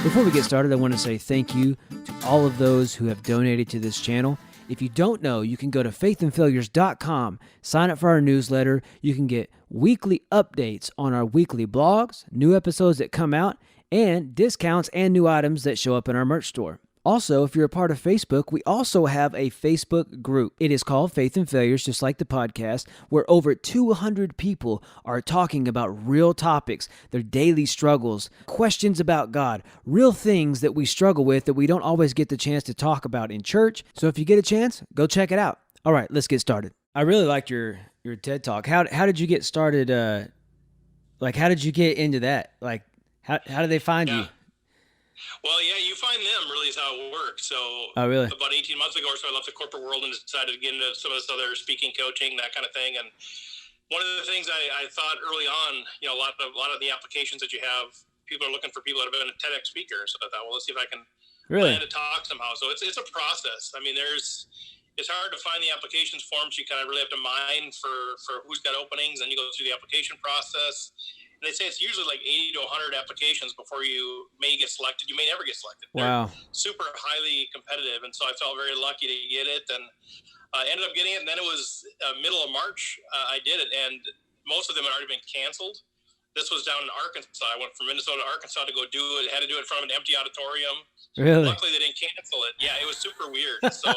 Before we get started, I want to say thank you to all of those who have donated to this channel. If you don't know, you can go to faithandfailures.com, sign up for our newsletter. You can get weekly updates on our weekly blogs, new episodes that come out, and discounts and new items that show up in our merch store. Also, if you're a part of Facebook, we also have a Facebook group. It is called Faith and Failures, just like the podcast, where over 200 people are talking about real topics, their daily struggles, questions about God, real things that we struggle with that we don't always get the chance to talk about in church. So if you get a chance, go check it out. All right, let's get started. I really liked your TED Talk. How did you get started? How did you get into that? Like, how did they find you? Well, yeah, you find them really is how it works. So really? About 18 months ago or so, I left the corporate world and decided to get into some of this other speaking, coaching, that kind of thing. And one of the things I thought early on, a lot of the applications that you have, people are looking for people that have been a TEDx speaker. So I thought, well, let's see if I can plan to talk somehow. So it's a process. I mean, it's hard to find the applications forms. You kind of really have to mine for who's got openings, and you go through the application process. And they say it's usually like 80 to 100 applications before you may get selected. You may never get selected. Wow. They're super highly competitive. And so I felt very lucky to get it, and I ended up getting it. And then it was middle of March, I did it. And most of them had already been canceled. This was down in Arkansas. I went from Minnesota to Arkansas to go do it. Had to do it in front of an empty auditorium. Really? Luckily, they didn't cancel it. Yeah, it was super weird. So,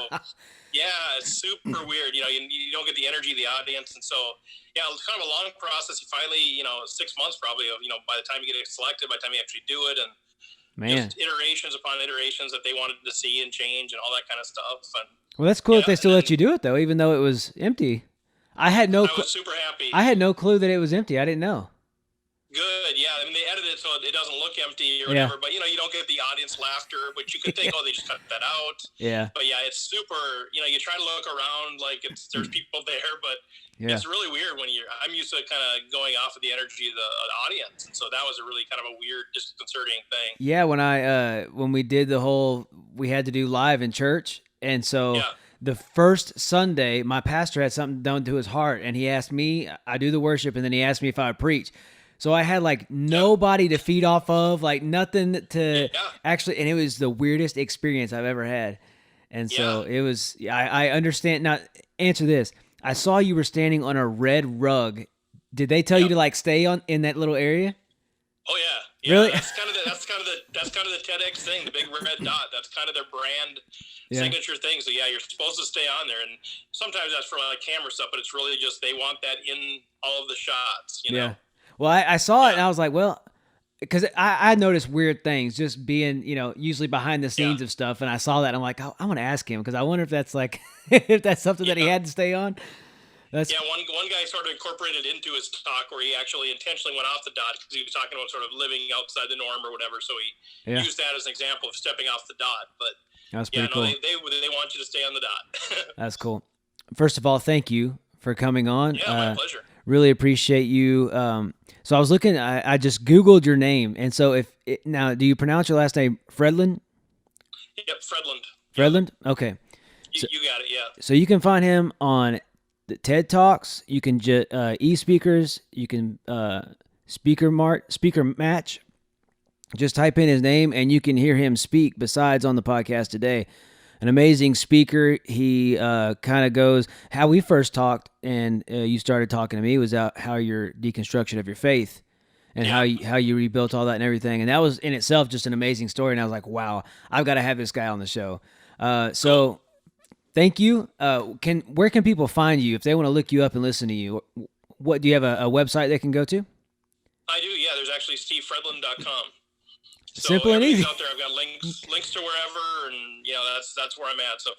yeah, it's super weird. You don't get the energy of the audience. And so, yeah, it was kind of a long process. You finally, 6 months probably of, by the time you get selected, by the time you actually do it, and just iterations upon iterations that they wanted to see and change and all that kind of stuff. And, well, that's cool that they still let you do it, though, even though it was empty. I was super happy. I had no clue that it was empty. I didn't know. Good, yeah. I mean, they edited it so it doesn't look empty or whatever, but, you don't get the audience laughter, which you could think, oh, they just cut that out. Yeah. But, yeah, it's super, you try to look around like there's people there, but it's really weird when I'm used to kind of going off of the energy of the audience, and so that was a really kind of a weird, disconcerting thing. Yeah, when we did we had to do live in church, and so the first Sunday, my pastor had something done to his heart, and he asked me, I do the worship, and then he asked me if I would preach. So I had nobody to feed off of, nothing to actually, and it was the weirdest experience I've ever had. And so it was, I understand. Now, answer this. I saw you were standing on a red rug. Did they tell you to stay in that little area? Oh yeah. Really? That's kind of the TEDx thing, the big red dot. That's kind of their brand signature thing. So yeah, you're supposed to stay on there, and sometimes that's for camera stuff, but it's really just they want that in all of the shots. Yeah. Well, I saw it, and I was like, well, because I noticed weird things just being, usually behind the scenes of stuff, and I saw that, and I'm like, oh, I want to ask him, because I wonder if that's if that's something that he had to stay on. One guy sort of incorporated into his talk where he actually intentionally went off the dot because he was talking about sort of living outside the norm or whatever, so he used that as an example of stepping off the dot. But that's pretty cool. They want you to stay on the dot. That's cool. First of all, thank you for coming on. Yeah, my pleasure. Really appreciate you. So I was looking, I just Googled your name. And so now, do you pronounce your last name Fredlund? Yep, Fredlund. Fredlund? Okay. You got it, yeah. So you can find him on the TED Talks. You can e-speakers. You can Speaker Match. Just type in his name and you can hear him speak besides on the podcast today. An amazing speaker. He kind of goes, how we first talked, and you started talking to me, was how your deconstruction of your faith and how you rebuilt all that and everything. And that was in itself just an amazing story. And I was like, wow, I've got to have this guy on the show. So thank you. Where can people find you if they want to look you up and listen to you? What do you have a website they can go to? I do, yeah. There's actually stevefredlund.com. So simple and easy. Out there, I've got links to wherever, and that's where I'm at. So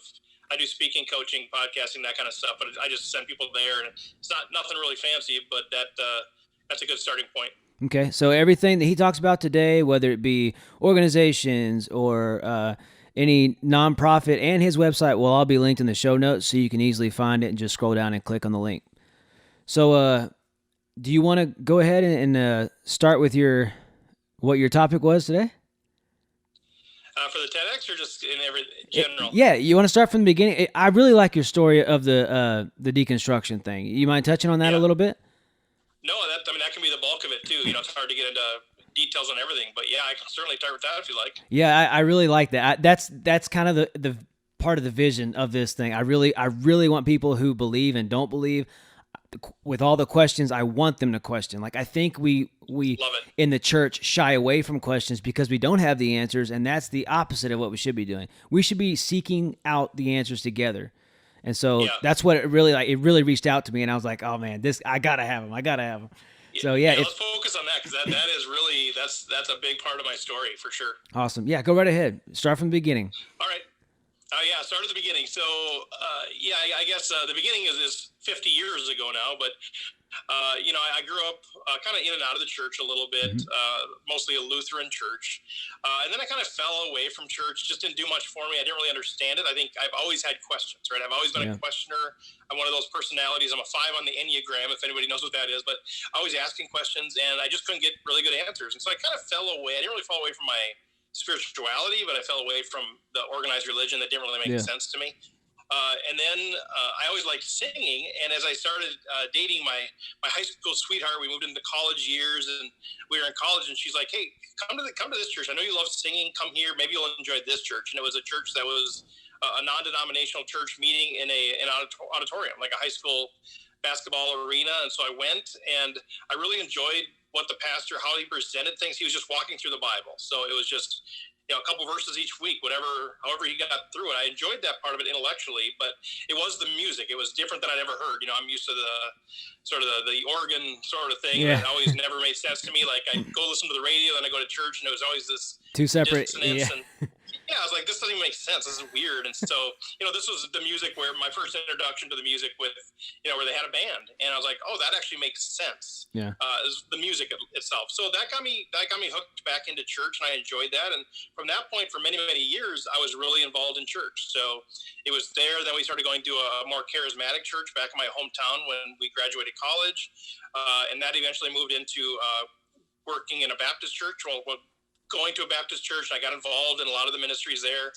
I do speaking, coaching, podcasting, that kind of stuff. But I just send people there, and it's nothing really fancy, but that's a good starting point. Okay, so everything that he talks about today, whether it be organizations or any nonprofit, and his website will all be linked in the show notes, so you can easily find it and just scroll down and click on the link. So, do you want to go ahead and start with what your topic was today? For the TEDx or just in general? Yeah, you want to start from the beginning? I really like your story of the deconstruction thing. You mind touching on that a little bit? No, that can be the bulk of it too. It's hard to get into details on everything. But yeah, I can certainly start with that if you like. Yeah, I really like that. That's kind of the part of the vision of this thing. I really want people who believe and don't believe, with all the questions, I want them to question. Like, I think we Love it. in the church shy away from questions because we don't have the answers, and that's the opposite of what we should be doing. We should be seeking out the answers together. And so that's what it really reached out to me, and I was like, oh man, I gotta have them. So yeah, let's focus on that, because that is really that's a big part of my story for sure. Awesome. Yeah, go right ahead. Start from the beginning. All right. Start at the beginning. So, I guess the beginning is 50 years ago now, but, I grew up kind of in and out of the church a little bit, mostly a Lutheran church. And then I kind of fell away from church, just didn't do much for me. I didn't really understand it. I think I've always had questions, right? I've always been a questioner. I'm one of those personalities. I'm a 5 on the Enneagram, if anybody knows what that is, but always asking questions, and I just couldn't get really good answers. And so I kind of fell away. I didn't really fall away from my spirituality, but I fell away from the organized religion that didn't really make sense to me. And then I always liked singing, and as I started dating my high school sweetheart, we moved into college years, and we were in college, and she's like, "Hey, come to this church. I know you love singing. Come here. Maybe you'll enjoy this church." And it was a church that was a non-denominational church meeting in an auditorium, like a high school basketball arena. And so I went, and I really enjoyed what the pastor, how he presented things. He was just walking through the Bible. So it was just, a couple verses each week, however he got through it. I enjoyed that part of it intellectually, but it was the music. It was different than I'd ever heard. I'm used to the sort of the organ sort of thing. It always never made sense to me. Like, I go listen to the radio, then I go to church, and it was always this two separate. Dissonance. I was like, this doesn't even make sense. This is weird. And so, this was the music where my first introduction to the music with, where they had a band. And I was like, oh, that actually makes sense. Yeah. Is the music itself. So that got me hooked back into church, and I enjoyed that. And from that point, for many, many years, I was really involved in church. So it was there. Then we started going to a more charismatic church back in my hometown when we graduated college. And that eventually moved into working in a Baptist church. Going to a Baptist church, I got involved in a lot of the ministries there.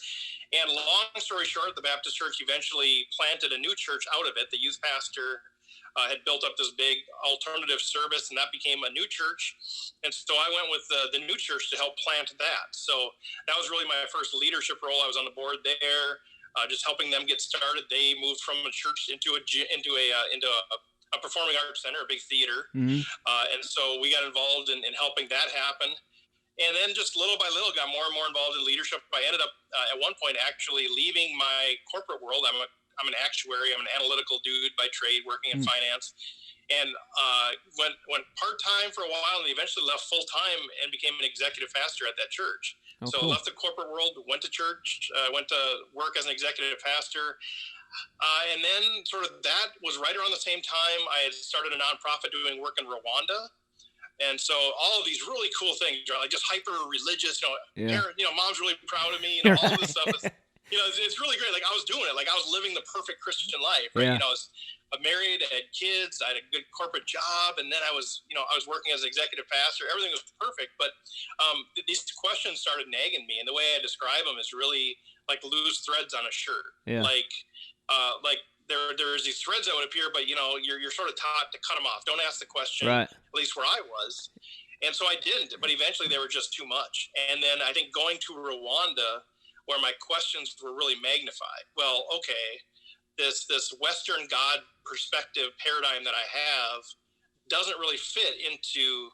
And long story short, the Baptist church eventually planted a new church out of it. The youth pastor had built up this big alternative service, and that became a new church. And so I went with the new church to help plant that. So that was really my first leadership role. I was on the board there, just helping them get started. They moved from a church into a performing arts center, a big theater. And so we got involved in helping that happen. And then just little by little got more and more involved in leadership. I ended up at one point actually leaving my corporate world. I'm an actuary. I'm an analytical dude by trade, working in finance, and went part-time for a while, and eventually left full-time and became an executive pastor at that church. So I left the corporate world, went to church, went to work as an executive pastor. And then sort of that was right around the same time I had started a nonprofit doing work in Rwanda. And so all of these really cool things, like just hyper religious, mom's really proud of me, all of this stuff is, it's really great. Like, I was doing it, like I was living the perfect Christian life, right? I was married, I had kids, I had a good corporate job. And then I was working as an executive pastor. Everything was perfect. But these questions started nagging me. And the way I describe them is really like loose threads on a shirt. Like there's these threads that would appear, but you're sort of taught to cut them off. Don't ask the question, right. At least where I was. And so I didn't, but eventually they were just too much. And then I think going to Rwanda, where my questions were really magnified. Well, okay, this Western God perspective paradigm that I have doesn't really fit into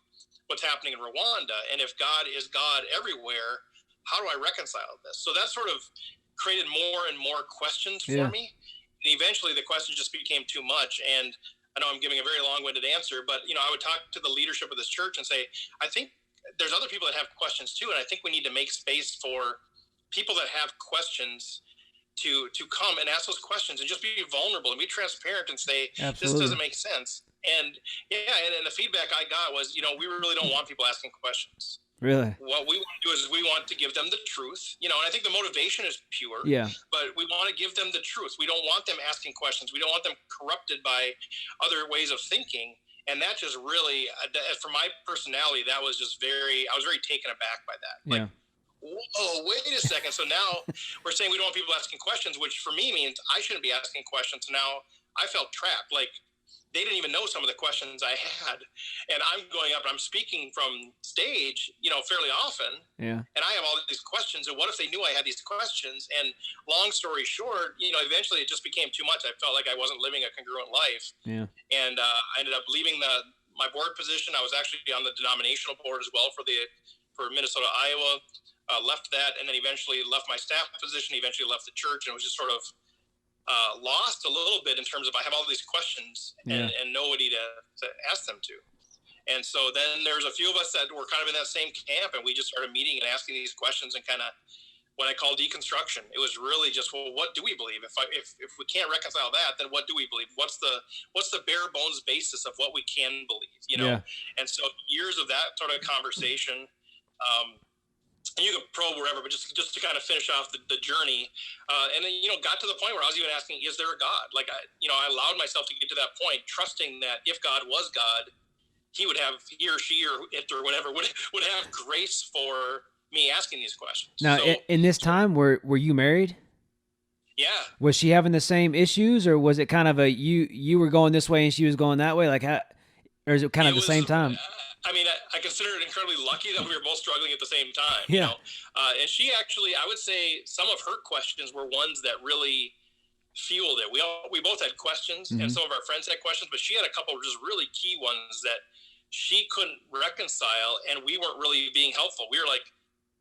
what's happening in Rwanda. And if God is God everywhere, how do I reconcile this? So that sort of created more and more questions for me. And eventually the question just became too much. And I know I'm giving a very long-winded answer, but, I would talk to the leadership of this church and say, I think there's other people that have questions too. And I think we need to make space for people that have questions to come and ask those questions and just be vulnerable and be transparent and say, This doesn't make sense. And and the feedback I got was, we really don't want people asking questions. Really? What we want to do is we want to give them the truth, and I think the motivation is pure, but we want to give them the truth. We don't want them asking questions. We don't want them corrupted by other ways of thinking. And that just really, for my personality, that was just I was very taken aback by that. Like, whoa, wait a second. So now we're saying we don't want people asking questions, which for me means I shouldn't be asking questions. So now I felt trapped. Like, they didn't even know some of the questions I had. And I'm going up and I'm speaking from stage, fairly often. Yeah. And I have all these questions. And what if they knew I had these questions? And long story short, eventually it just became too much. I felt like I wasn't living a congruent life. Yeah. And I ended up leaving my board position. I was actually on the denominational board as well for Minnesota, Iowa. Left that, and then eventually left my staff position, eventually left the church, and was just sort of lost a little bit in terms of I have all these questions and nobody to ask them to. And so then there's a few of us that were kind of in that same camp, and we just started meeting and asking these questions and kind of what I call deconstruction. It was really just, well, what do we believe? If we can't reconcile that, then what do we believe? What's the bare bones basis of what we can believe? Yeah. And so years of that sort of conversation, and you can probe wherever, but just to kind of finish off the journey, and then got to the point where I was even asking, is there a God? Like I allowed myself to get to that point, trusting that if God was God, he or she or it or whatever would have grace for me asking these questions. Now, so, in this time, were you married? Yeah. Was she having the same issues, or was it kind of a you were going this way and she was going that way, like how, or is it kind of the same time? I mean, I consider it incredibly lucky that we were both struggling at the same time. Yeah. And she actually, I would say, some of her questions were ones that really fueled it. We both had questions, and some of our friends had questions, but she had a couple of just really key ones that she couldn't reconcile, and we weren't really being helpful. We were like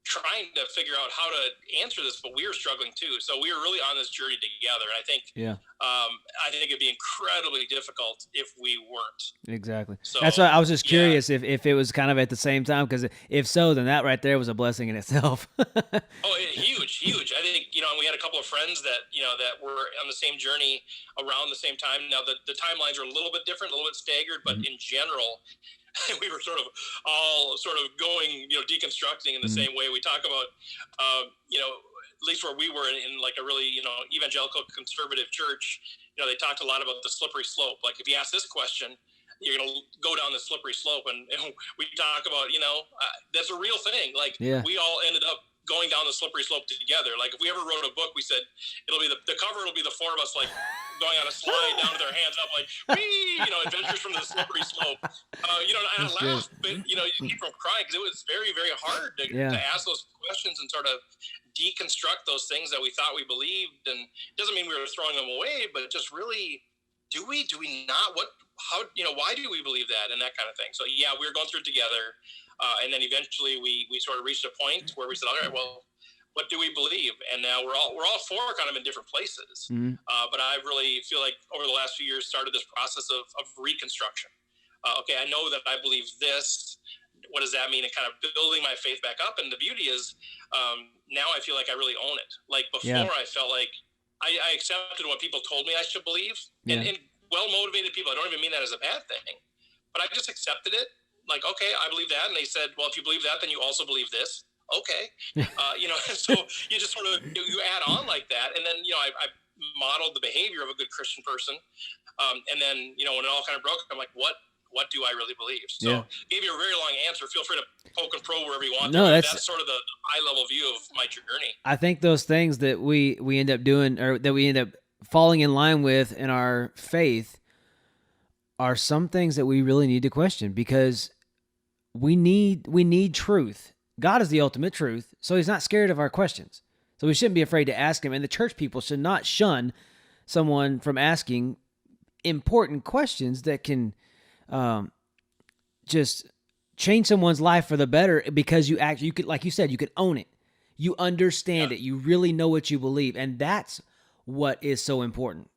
trying to figure out how to answer this, but we were struggling too. So we were really on this journey together. And I think, I think it'd be incredibly difficult if we weren't. Exactly. So, that's why I was just curious if it was kind of at the same time, because if so, then that right there was a blessing in itself. Huge. I think, and we had a couple of friends that, that were on the same journey around the same time. Now the timelines are a little bit different, a little bit staggered, but in general, we were sort of all going, deconstructing in the same way. We talk about, at least where we were in like a really, evangelical conservative church, they talked a lot about the slippery slope. Like if you ask this question, you're going to go down the slippery slope. And we talk about, that's a real thing. Like we all ended up going down the slippery slope together. Like if we ever wrote a book, we said it'll be the cover. It'll be the four of us like going on a slide down with our hands up, like whee, adventures from the slippery slope. And I laughed, but you keep from crying because it was very, very hard to ask those questions and sort of deconstruct those things that we thought we believed. And it doesn't mean we were throwing them away, but just really, do we not? Why do we believe that? And that kind of thing. So we were going through it together. And then eventually we sort of reached a point where we said, all right, well, what do we believe? And now we're all four kind of in different places. But I really feel like over the last few years started this process of reconstruction. Okay, I know that I believe this. What does that mean? And kind of building my faith back up. And the beauty is now I feel like I really own it. Like before I felt like I accepted what people told me I should believe. And well-motivated people, I don't even mean that as a bad thing. But I just accepted it. Like, okay, I believe that. And they said, well, if you believe that, then you also believe this. Okay. So you just sort of, you add on like that. And then, I modeled the behavior of a good Christian person. And then, when it all kind of broke, I'm like, what do I really believe? So gave you a very long answer. Feel free to poke and probe wherever you want. No, that's sort of the high level view of my journey. I think those things that we end up doing, or that we end up falling in line with in our faith, are some things that we really need to question, because we need truth. God is the ultimate truth, so he's not scared of our questions. So we shouldn't be afraid to ask him, and the church people should not shun someone from asking important questions that can just change someone's life for the better, because you could, like you said, you could own it. You understand it. You really know what you believe, and that's what is so important.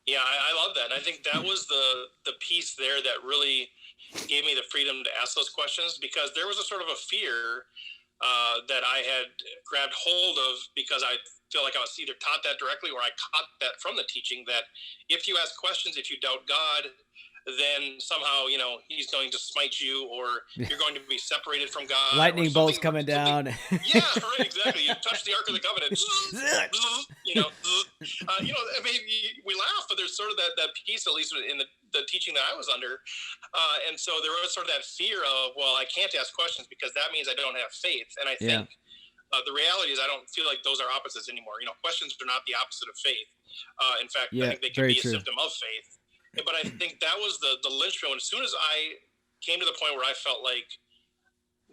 Yeah, I love that. And I think that was the piece there that really gave me the freedom to ask those questions, because there was a sort of a fear that I had grabbed hold of, because I feel like I was either taught that directly or I caught that from the teaching, that if you ask questions, if you doubt God, then somehow, he's going to smite you, or you're going to be separated from God. Lightning bolts coming down. Yeah, right, exactly. You touch the Ark of the Covenant. I mean, we laugh, but there's sort of that piece, at least in the teaching that I was under. And so there was sort of that fear of, well, I can't ask questions because that means I don't have faith. And I think The reality is I don't feel like those are opposites anymore. Questions are not the opposite of faith. In fact, I think they can be a symptom of faith. But I think that was the linchpin. As soon as I came to the point where I felt like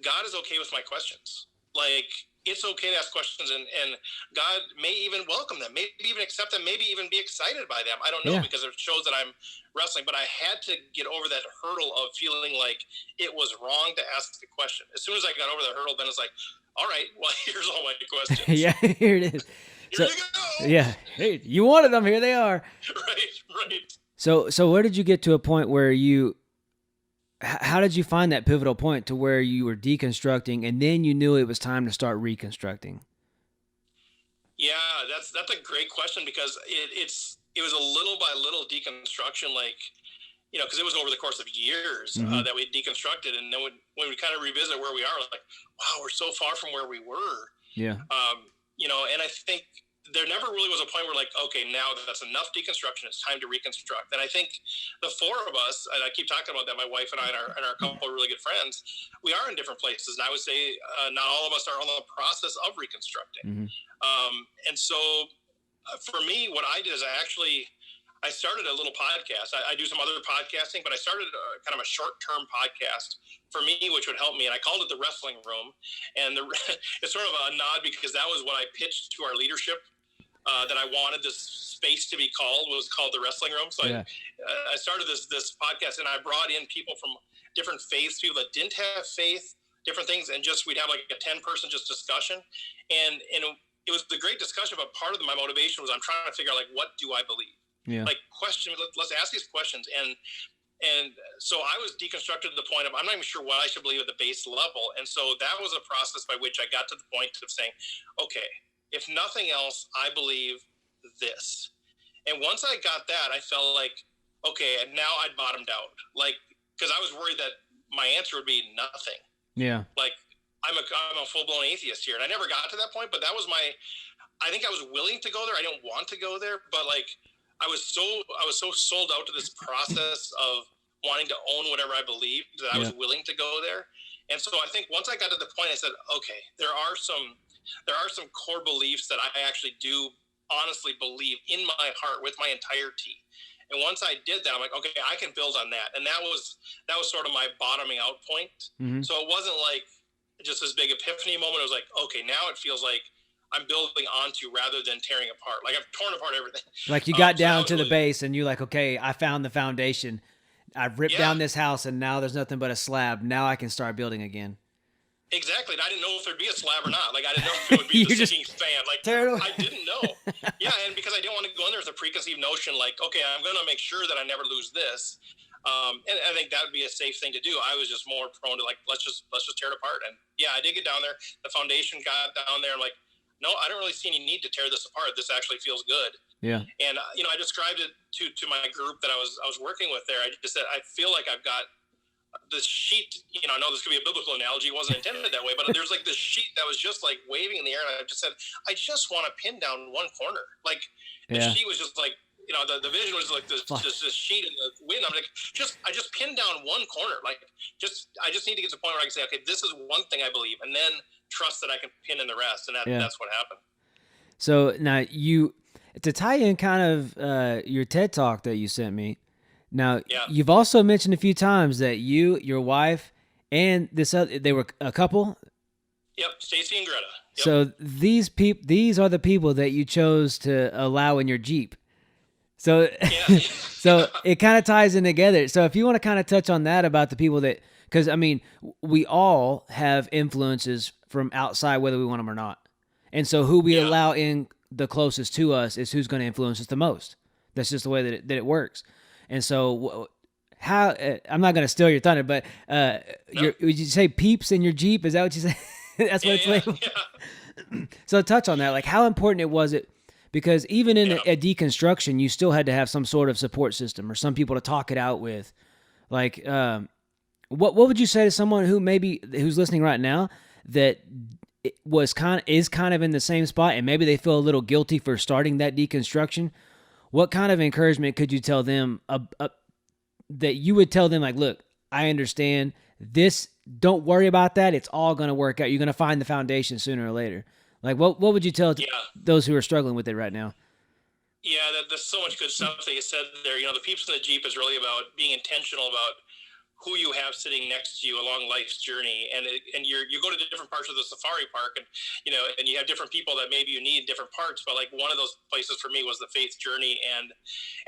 God is okay with my questions, like it's okay to ask questions, and God may even welcome them, maybe even accept them, maybe even be excited by them. I don't know, because it shows that I'm wrestling, but I had to get over that hurdle of feeling like it was wrong to ask the question. As soon as I got over the hurdle, then it's like, all right, well, here's all my questions. Yeah, here it is. Here you go. Yeah, hey, you wanted them, here they are. Right. So where did you get to a point where how did you find that pivotal point to where you were deconstructing and then you knew it was time to start reconstructing? Yeah, that's a great question, because it was a little by little deconstruction, like, because it was over the course of years that we deconstructed, and then when we kind of revisit where we are, like, wow, we're so far from where we were. Yeah. And I think there never really was a point where, like, okay, now that's enough deconstruction, it's time to reconstruct. And I think the four of us, and I keep talking about that, my wife and I and our couple of really good friends, we are in different places. And I would say not all of us are on the process of reconstructing. And so for me, what I did is I started a little podcast. I do some other podcasting, but I started kind of a short-term podcast for me, which would help me. And I called it The Wrestling Room. And it's sort of a nod, because that was what I pitched to our leadership, that I wanted this space to be called, was called The Wrestling Room. So I started this podcast, and I brought in people from different faiths, people that didn't have faith, different things. And we'd have like a 10-person just discussion. And it was a great discussion, but part of my motivation was I'm trying to figure out, like, what do I believe? Yeah. Like, let's ask these questions. And so I was deconstructed to the point of, I'm not even sure what I should believe at the base level. And so that was a process by which I got to the point of saying, okay, if nothing else, I believe this. And once I got that, I felt like, okay, and now I'd bottomed out. Like, because I was worried that my answer would be nothing. Yeah. Like, I'm a full-blown atheist here. And I never got to that point, but that was I think I was willing to go there. I didn't want to go there, but like, I was so sold out to this process of wanting to own whatever I believed that I was willing to go there. And so I think once I got to the point, I said, okay, there are some core beliefs that I actually do honestly believe in my heart with my entirety. And once I did that, I'm like, okay, I can build on that. And that was sort of my bottoming out point. So it wasn't like just this big epiphany moment. It was like, okay, now it feels like I'm building onto rather than tearing apart. Like, I've torn apart everything. Like, you got down to the base and you're like, okay, I found the foundation. I've ripped down this house and now there's nothing but a slab. Now I can start building again. Exactly. And I didn't know if there'd be a slab or not. Like, I didn't know if it would be the sinking span. Like, I didn't know. Yeah, and because I didn't want to go in there with a preconceived notion, like, okay, I'm going to make sure that I never lose this. And I think that would be a safe thing to do. I was just more prone to, like, let's just tear it apart. And yeah, I did get down there. The foundation got down there. I'm like, no, I don't really see any need to tear this apart. This actually feels good. Yeah. And I described it to my group that I was working with there. I just said, I feel like I've got this sheet. I know this could be a biblical analogy. It wasn't intended that way, but there's like this sheet that was just like waving in the air, and I just said, I just want to pin down one corner. Like, the sheet was just like, the vision was like this sheet in the wind. I'm like, I just pinned down one corner. Like, I just need to get to the point where I can say, okay, this is one thing I believe, and then trust that I can pin in the rest. And that's what happened. So now to tie in kind of your TED Talk that you sent me, now you've also mentioned a few times that you, your wife, and they were a couple. Yep, Stacy and Greta. Yep. So these are the people that you chose to allow in your Jeep. So, so it kind of ties in together. So if you want to kind of touch on that about the people that, because I mean, we all have influences from outside, whether we want them or not. And so who we allow in the closest to us is who's going to influence us the most. That's just the way that it works. And so how, I'm not going to steal your thunder, but would you say peeps in your Jeep? Is that what you say? That's what it's labeled? Yeah. So touch on that. Like, how important was it? Because even in a deconstruction, you still had to have some sort of support system or some people to talk it out with. Like, what would you say to someone who's listening right now that is kind of in the same spot and maybe they feel a little guilty for starting that deconstruction? What kind of encouragement could you tell them that you would tell them, like, look, I understand this. Don't worry about that. It's all going to work out. You're going to find the foundation sooner or later. Like, what would you tell Yeah. those who are struggling with it right now? Yeah, there's so much good stuff that you said there. The peeps in the Jeep is really about being intentional about who you have sitting next to you along life's journey, and you go to different parts of the safari park, and you have different people that maybe you need in different parts. But like one of those places for me was the faith journey, and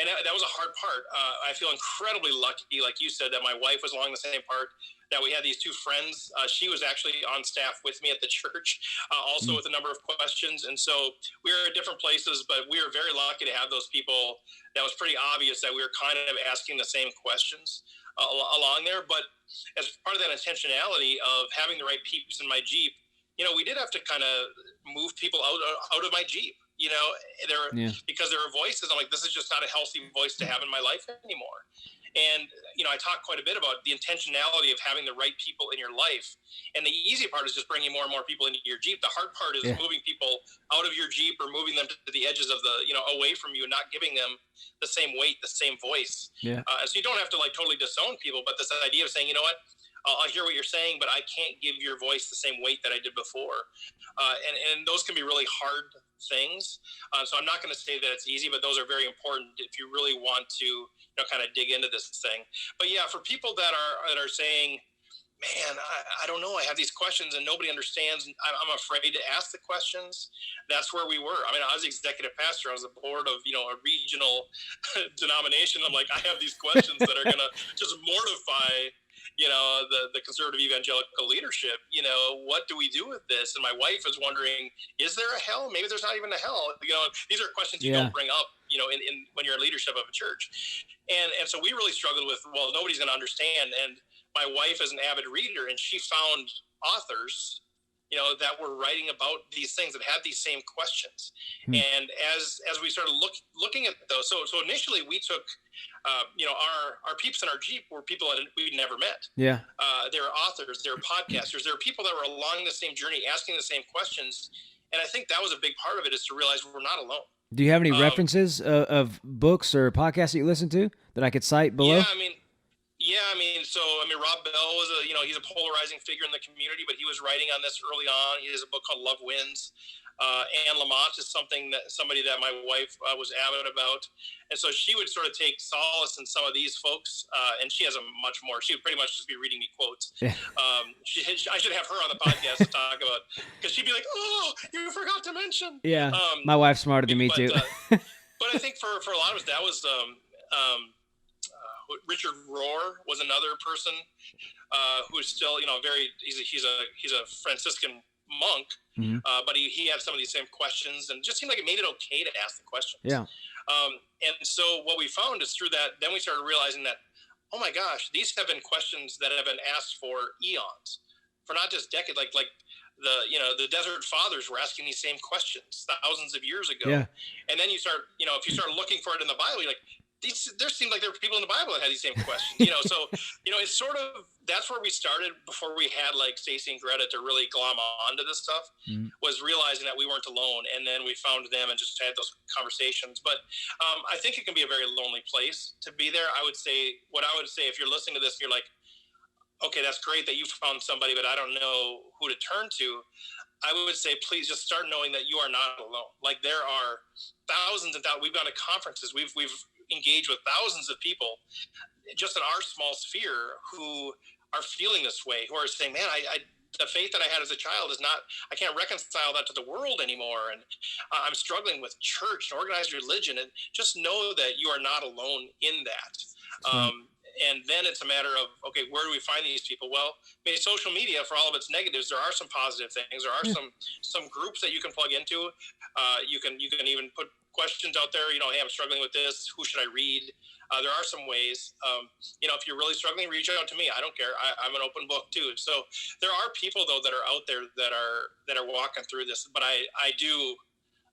that was a hard part. I feel incredibly lucky, like you said, that my wife was along the same part. That we had these two friends. She was actually on staff with me at the church, also with a number of questions, and so we were at different places, but we were very lucky to have those people. That was pretty obvious that we were kind of asking the same questions along there. But as part of that intentionality of having the right peeps in my Jeep, we did have to kind of move people out of my Jeep, because there were voices. I'm like, this is just not a healthy voice to have in my life anymore. And, I talk quite a bit about the intentionality of having the right people in your life. And the easy part is just bringing more and more people into your Jeep. The hard part is moving people out of your Jeep or moving them to the edges of away from you and not giving them the same weight, the same voice. Yeah. So you don't have to totally disown people, but this idea of saying, you know what, I'll hear what you're saying, but I can't give your voice the same weight that I did before. And those can be really hard things. So I'm not going to say that it's easy, but those are very important if you really want to kind of dig into this thing. But yeah, for people that are saying, man, I don't know, I have these questions and nobody understands, I'm afraid to ask the questions. That's where we were. I mean, I was executive pastor. I was the board of a regional denomination. I'm like, I have these questions that are going to just mortify the conservative evangelical leadership. What do we do with this? And my wife is wondering, is there a hell? Maybe there's not even a hell. These are questions you don't bring up, in when you're in leadership of a church. And so we really struggled with, well, nobody's going to understand. And my wife is an avid reader, and she found authors, that were writing about these things that had these same questions. And as we started looking at those, so initially we took, our peeps in our Jeep were people that we'd never met. Yeah. They were authors, they were podcasters, there were people that were along the same journey, asking the same questions. And I think that was a big part of it, is to realize we're not alone. Do you have any references of books or podcasts that you listen to that I could cite below? Rob Bell was he's a polarizing figure in the community, but he was writing on this early on. He has a book called Love Wins. Anne Lamott is somebody that my wife was avid about. And so she would sort of take solace in some of these folks. And she has she would pretty much just be reading me quotes. Yeah. I should have her on the podcast to talk about, because she'd be like, oh, you forgot to mention. Yeah. My wife's smarter than me too. But I think for a lot of us, that was, Richard Rohr was another person who's still, he's a Franciscan monk, but he had some of these same questions, and just seemed like it made it okay to ask the questions. Yeah. And so what we found is through that, then we started realizing that, oh my gosh, these have been questions that have been asked for eons, for not just decades, like the Desert Fathers were asking these same questions thousands of years ago. Yeah. And then you start, if you start looking for it in the Bible, you're like, there seemed like there were people in the Bible that had these same questions, so, it's sort of, that's where we started before we had like Stacy and Greta to really glom onto this stuff, was realizing that we weren't alone. And then we found them and just had those conversations. But I think it can be a very lonely place to be there. What I would say, if you're listening to this and you're like, okay, that's great that you found somebody, but I don't know who to turn to. I would say, please just start knowing that you are not alone. Like, there are thousands and thousands. We've gone to conferences. We've engaged with thousands of people just in our small sphere who are feeling this way, who are saying, man, the faith that I had as a child I can't reconcile that to the world anymore. And I'm struggling with church and organized religion. And just know that you are not alone in that. And then it's a matter of, okay, where do we find these people? Well, maybe social media, for all of its negatives, there are some positive things. There are some groups that you can plug into. You can even put questions out there. Hey, I'm struggling with this. Who should I read? There are some ways. If you're really struggling, reach out to me. I don't care. I'm an open book too. So there are people though that are out there that are walking through this. But I do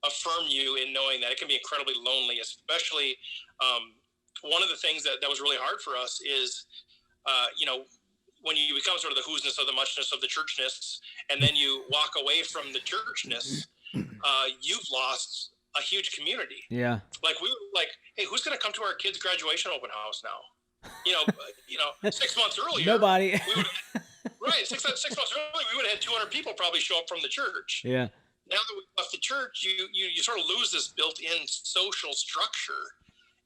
affirm you in knowing that it can be incredibly lonely, especially. One of the things that was really hard for us is, when you become sort of the who'sness of the muchness of the churchness, and then you walk away from the churchness, you've lost a huge community. Yeah. Like we were like, hey, who's going to come to our kids' graduation open house now? 6 months earlier. Nobody. Right. 6 months earlier, we would have had 200 people probably show up from the church. Yeah. now that we left the church, you sort of lose this built-in social structure,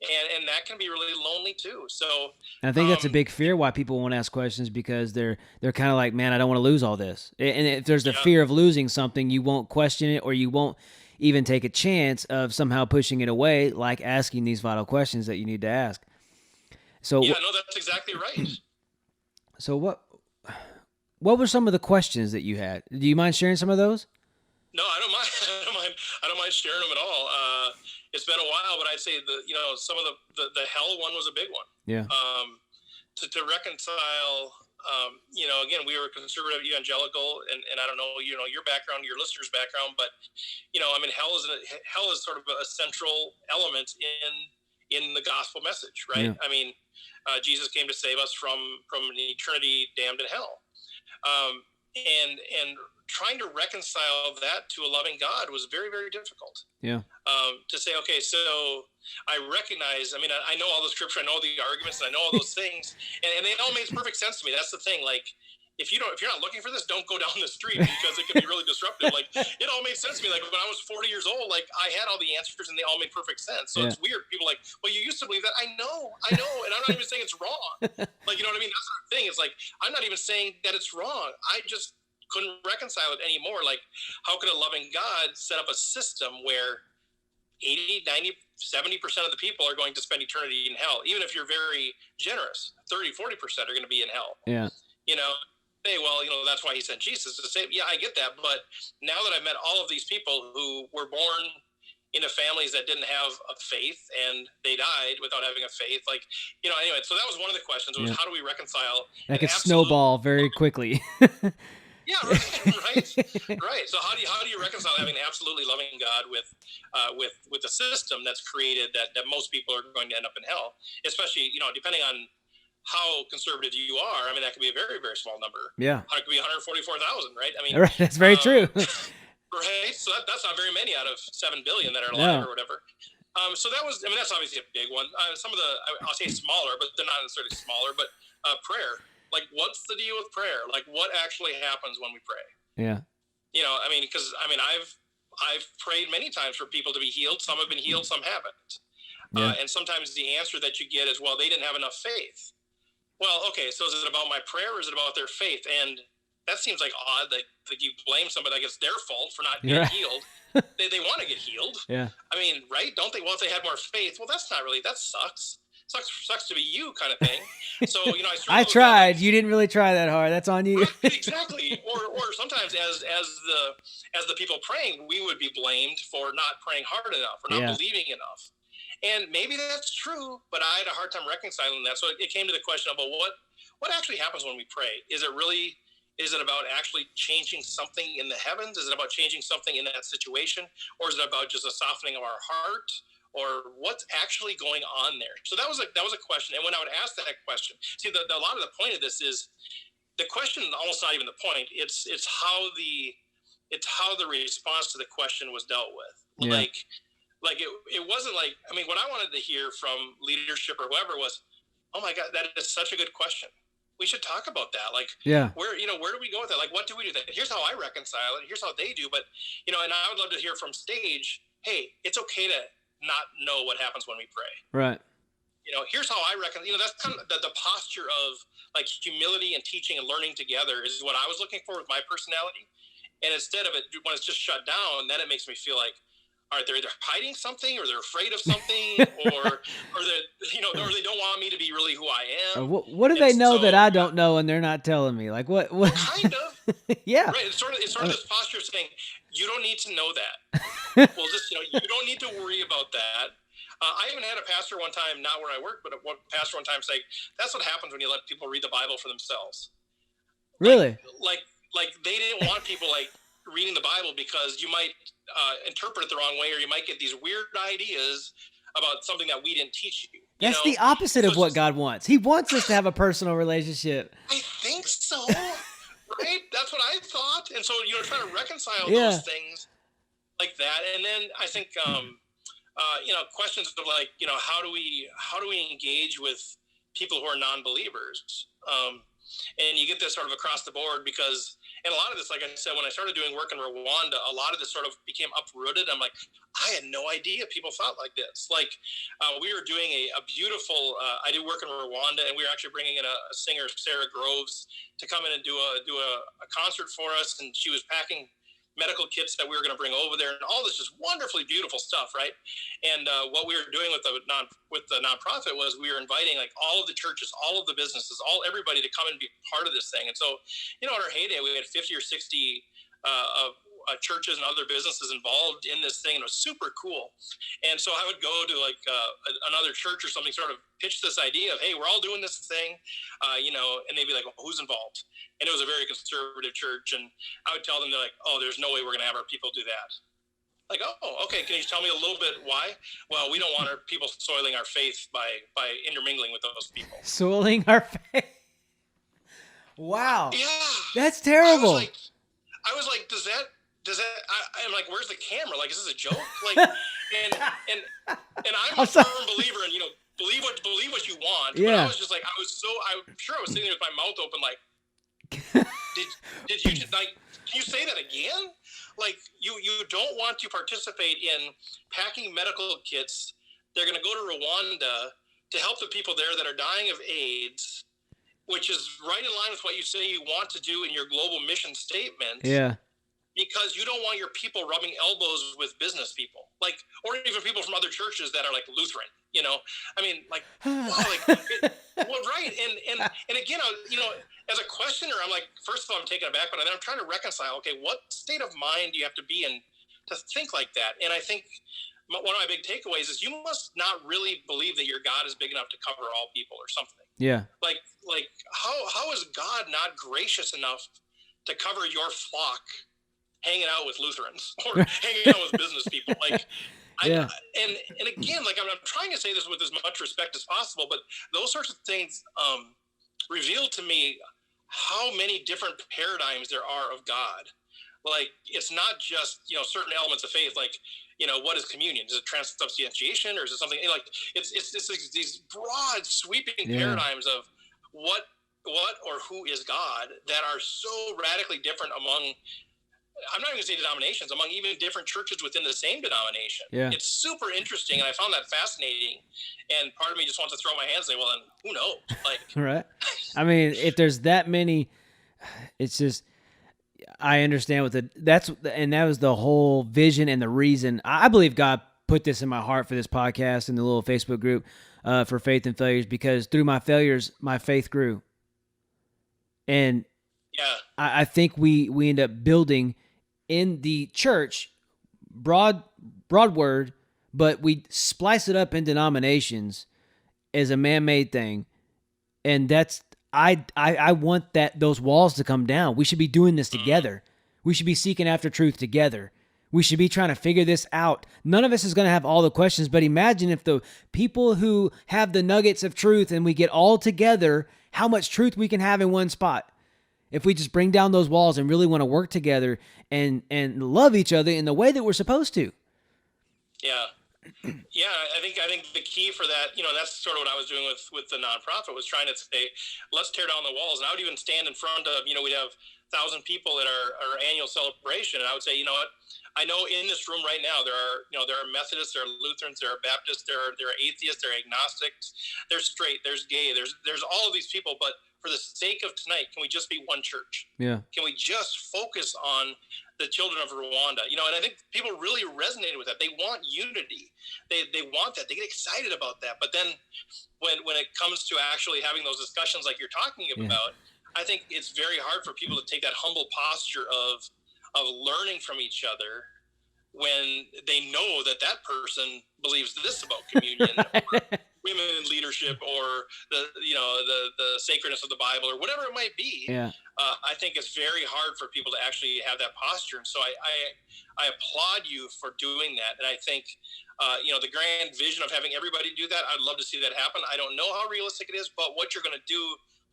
and that can be really lonely too. So, And I think that's a big fear why people won't ask questions, because they're kind of like, man, I don't want to lose all this. And if there's the fear of losing something, you won't question it, or you won't even take a chance of somehow pushing it away, like asking these vital questions that you need to ask. So yeah, no, that's exactly right. So what were some of the questions that you had? Do you mind sharing some of those? No, I don't mind. I don't mind sharing them at all. It's been a while, but I'd say some of the hell one was a big one. Yeah. To reconcile, again, we were conservative evangelical, and I don't know, your background, your listeners' background, but hell is sort of a central element in the gospel message, right? Yeah. Jesus came to save us from an eternity damned in hell, and trying to reconcile that to a loving God was very, very difficult. Yeah. To say, okay, so I recognize, I know all the scripture, I know the arguments, and I know all those things, and they all made perfect sense to me. That's the thing. Like, if you're not looking for this, don't go down the street, because it can be really disruptive. Like, it all made sense to me. Like, when I was 40 years old, like, I had all the answers and they all made perfect sense. So It's weird. People are like, well, you used to believe that. I know. And I'm not even saying it's wrong. Like, you know what I mean? That's the thing. It's like, I'm not even saying that it's wrong. I just couldn't reconcile it anymore. Like, how could a loving God set up a system where 80, 90, 70% of the people are going to spend eternity in hell? Even if you're very generous, 30, 40% are going to be in hell. Yeah. Hey, well, that's why he sent Jesus to say, yeah, I get that. But now that I've met all of these people who were born into families that didn't have a faith, and they died without having a faith, like, anyway, so that was one of the questions. It was, how do we reconcile? That could snowball very quickly. Yeah, right. So how do you reconcile having an absolutely loving God with a system that's created that most people are going to end up in hell, especially, depending on how conservative you are. That could be a very, very small number. Yeah. It could be 144,000, right? Right, that's very true. Right. So that's not very many out of 7 billion that are alive or whatever. So that was, that's obviously a big one. Some of the, I'll say smaller, but they're not necessarily smaller, but prayer. Like, what's the deal with prayer? Like, what actually happens when we pray? Yeah. Because I've prayed many times for people to be healed. Some have been healed, some haven't. And sometimes the answer that you get is, well, they didn't have enough faith. Well, okay, so is it about my prayer, or is it about their faith? And that seems like odd that you blame somebody like it's their fault for not getting healed. They want to get healed. Yeah. Right? Don't they? Well, if they had more faith, well, that's not really, that sucks. Sucks to be you, kind of thing. So, I tried. You didn't really try that hard. That's on you. Exactly. Or sometimes as the people praying, we would be blamed for not praying hard enough, or not believing enough. And maybe that's true, but I had a hard time reconciling that. So it came to the question of, well, what actually happens when we pray? Is it about actually changing something in the heavens? Is it about changing something in that situation? Or is it about just a softening of our heart? Or what's actually going on there? So that was a question. And when I would ask that question, see, a lot of the point of this is, the question is almost not even the point. It's how the response to the question was dealt with. Yeah. Like it wasn't like, what I wanted to hear from leadership or whoever was, oh my God, that is such a good question. We should talk about that. Like, where do we go with that? Like, what do we do? Here's how I reconcile it. Here's how they do. But, and I would love to hear from stage, hey, it's okay to not know what happens when we pray. Right. Here's how I reckon, that's kind of the posture of, like, humility and teaching and learning together is what I was looking for with my personality. And instead of it, when it's just shut down, then it makes me feel like, all right, they're either hiding something, or they're afraid of something, or they don't want me to be really who I am. What do they know that I don't know, and they're not telling me? Like, what? Kind of. Yeah. Right. It's sort of this posture of saying, you don't need to know that. Well, just, you don't need to worry about that. I even had a pastor one time, not where I work, but a pastor one time say, that's what happens when you let people read the Bible for themselves. Really? Like they didn't want people reading the Bible, because you might interpret it the wrong way, or you might get these weird ideas about something that we didn't teach you. That's the opposite of what God wants. He wants us to have a personal relationship. I think so. Right? That's what I thought. And so, trying to reconcile those things like that. And then I think, questions of how do we engage with people who are non-believers. And you get this sort of across the board because, and a lot of this, like I said, when I started doing work in Rwanda, a lot of this sort of became uprooted. I'm like, I had no idea people thought like this. Like we were doing a beautiful, I do work in Rwanda, and we were actually bringing in a singer, Sarah Groves, to come in and do a concert for us. And she was packing medical kits that we were going to bring over there, and all this just wonderfully beautiful stuff, right? And what we were doing with the nonprofit was we were inviting like all of the churches, all of the businesses, everybody to come and be part of this thing. And so, in our heyday, we had 50 or 60 churches and other businesses involved in this thing, and it was super cool. And so I would go to like another church or something, sort of pitch this idea of, hey, we're all doing this thing, and they'd be like, well, who's involved? And it was a very conservative church, and I would tell them, they're like, oh, there's no way we're going to have our people do that. Like, oh, okay, can you tell me a little bit why? Well, we don't want our people soiling our faith by intermingling with those people. Soiling our faith? Wow. Yeah. That's terrible. I was like, does that? I'm like, where's the camera? Like, is this a joke? Like, and I'm a firm believer in, believe what you want. Yeah. But I was just like, I'm sure I was sitting there with my mouth open, like, did you just, like, can you say that again? Like, you don't want to participate in packing medical kits. They're going to go to Rwanda to help the people there that are dying of AIDS, which is right in line with what you say you want to do in your global mission statement. Yeah. Because you don't want your people rubbing elbows with business people, like, or even people from other churches that are like Lutheran, I mean, like, wow, like, well, right. And again, as a questioner, I'm like, first of all, I'm taken aback, but then I'm trying to reconcile, okay, what state of mind do you have to be in to think like that? And I think one of my big takeaways is you must not really believe that your God is big enough to cover all people or something. Yeah. Like how is God not gracious enough to cover your flock hanging out with Lutherans or hanging out with business people? Like, yeah. And again, like I'm trying to say this with as much respect as possible, but those sorts of things reveal to me how many different paradigms there are of God. Like, it's not just, certain elements of faith, like, what is communion? Is it transubstantiation, or is it something like it's these broad sweeping paradigms of what or who is God that are so radically different among, I'm not even going to say denominations, among even different churches within the same denomination. Yeah. It's super interesting, and I found that fascinating. And part of me just wants to throw my hands and say, well, then who knows? Like, right. I mean, if there's that many, it's just, I understand that was the whole vision and the reason. I believe God put this in my heart for this podcast and the little Facebook group for Faith and Failures, because through my failures, my faith grew. And yeah, I think we end up building in the church, broad word, but we splice it up in denominations as a man-made thing. And that's, I want those walls to come down. We should be doing this together. We should be seeking after truth together. We should be trying to figure this out. None of us is going to have all the questions, but imagine if the people who have the nuggets of truth and we get all together, how much truth we can have in one spot. If we just bring down those walls and really want to work together and love each other in the way that we're supposed to. Yeah. Yeah, I think the key for that, that's sort of what I was doing with the nonprofit, was trying to say, let's tear down the walls. And I would even stand in front of, we'd have 1,000 people at our annual celebration, and I would say, you know what, I know in this room right now there are Methodists, there are Lutherans, there are Baptists, there are atheists, there are agnostics, there's straight, there's gay, there's all of these people, but for the sake of tonight, can we just be one church? Yeah. Can we just focus on the children of Rwanda? And I think people really resonated with that. They want unity. They want that. They get excited about that. But then when it comes to actually having those discussions like you're talking about, I think it's very hard for people to take that humble posture of learning from each other when they know that person believes this about communion, or women in leadership, or the sacredness of the Bible, or whatever it might be. Yeah. I think it's very hard for people to actually have that posture. And so I applaud you for doing that. And I think, the grand vision of having everybody do that, I'd love to see that happen. I don't know how realistic it is, but what you're going to do,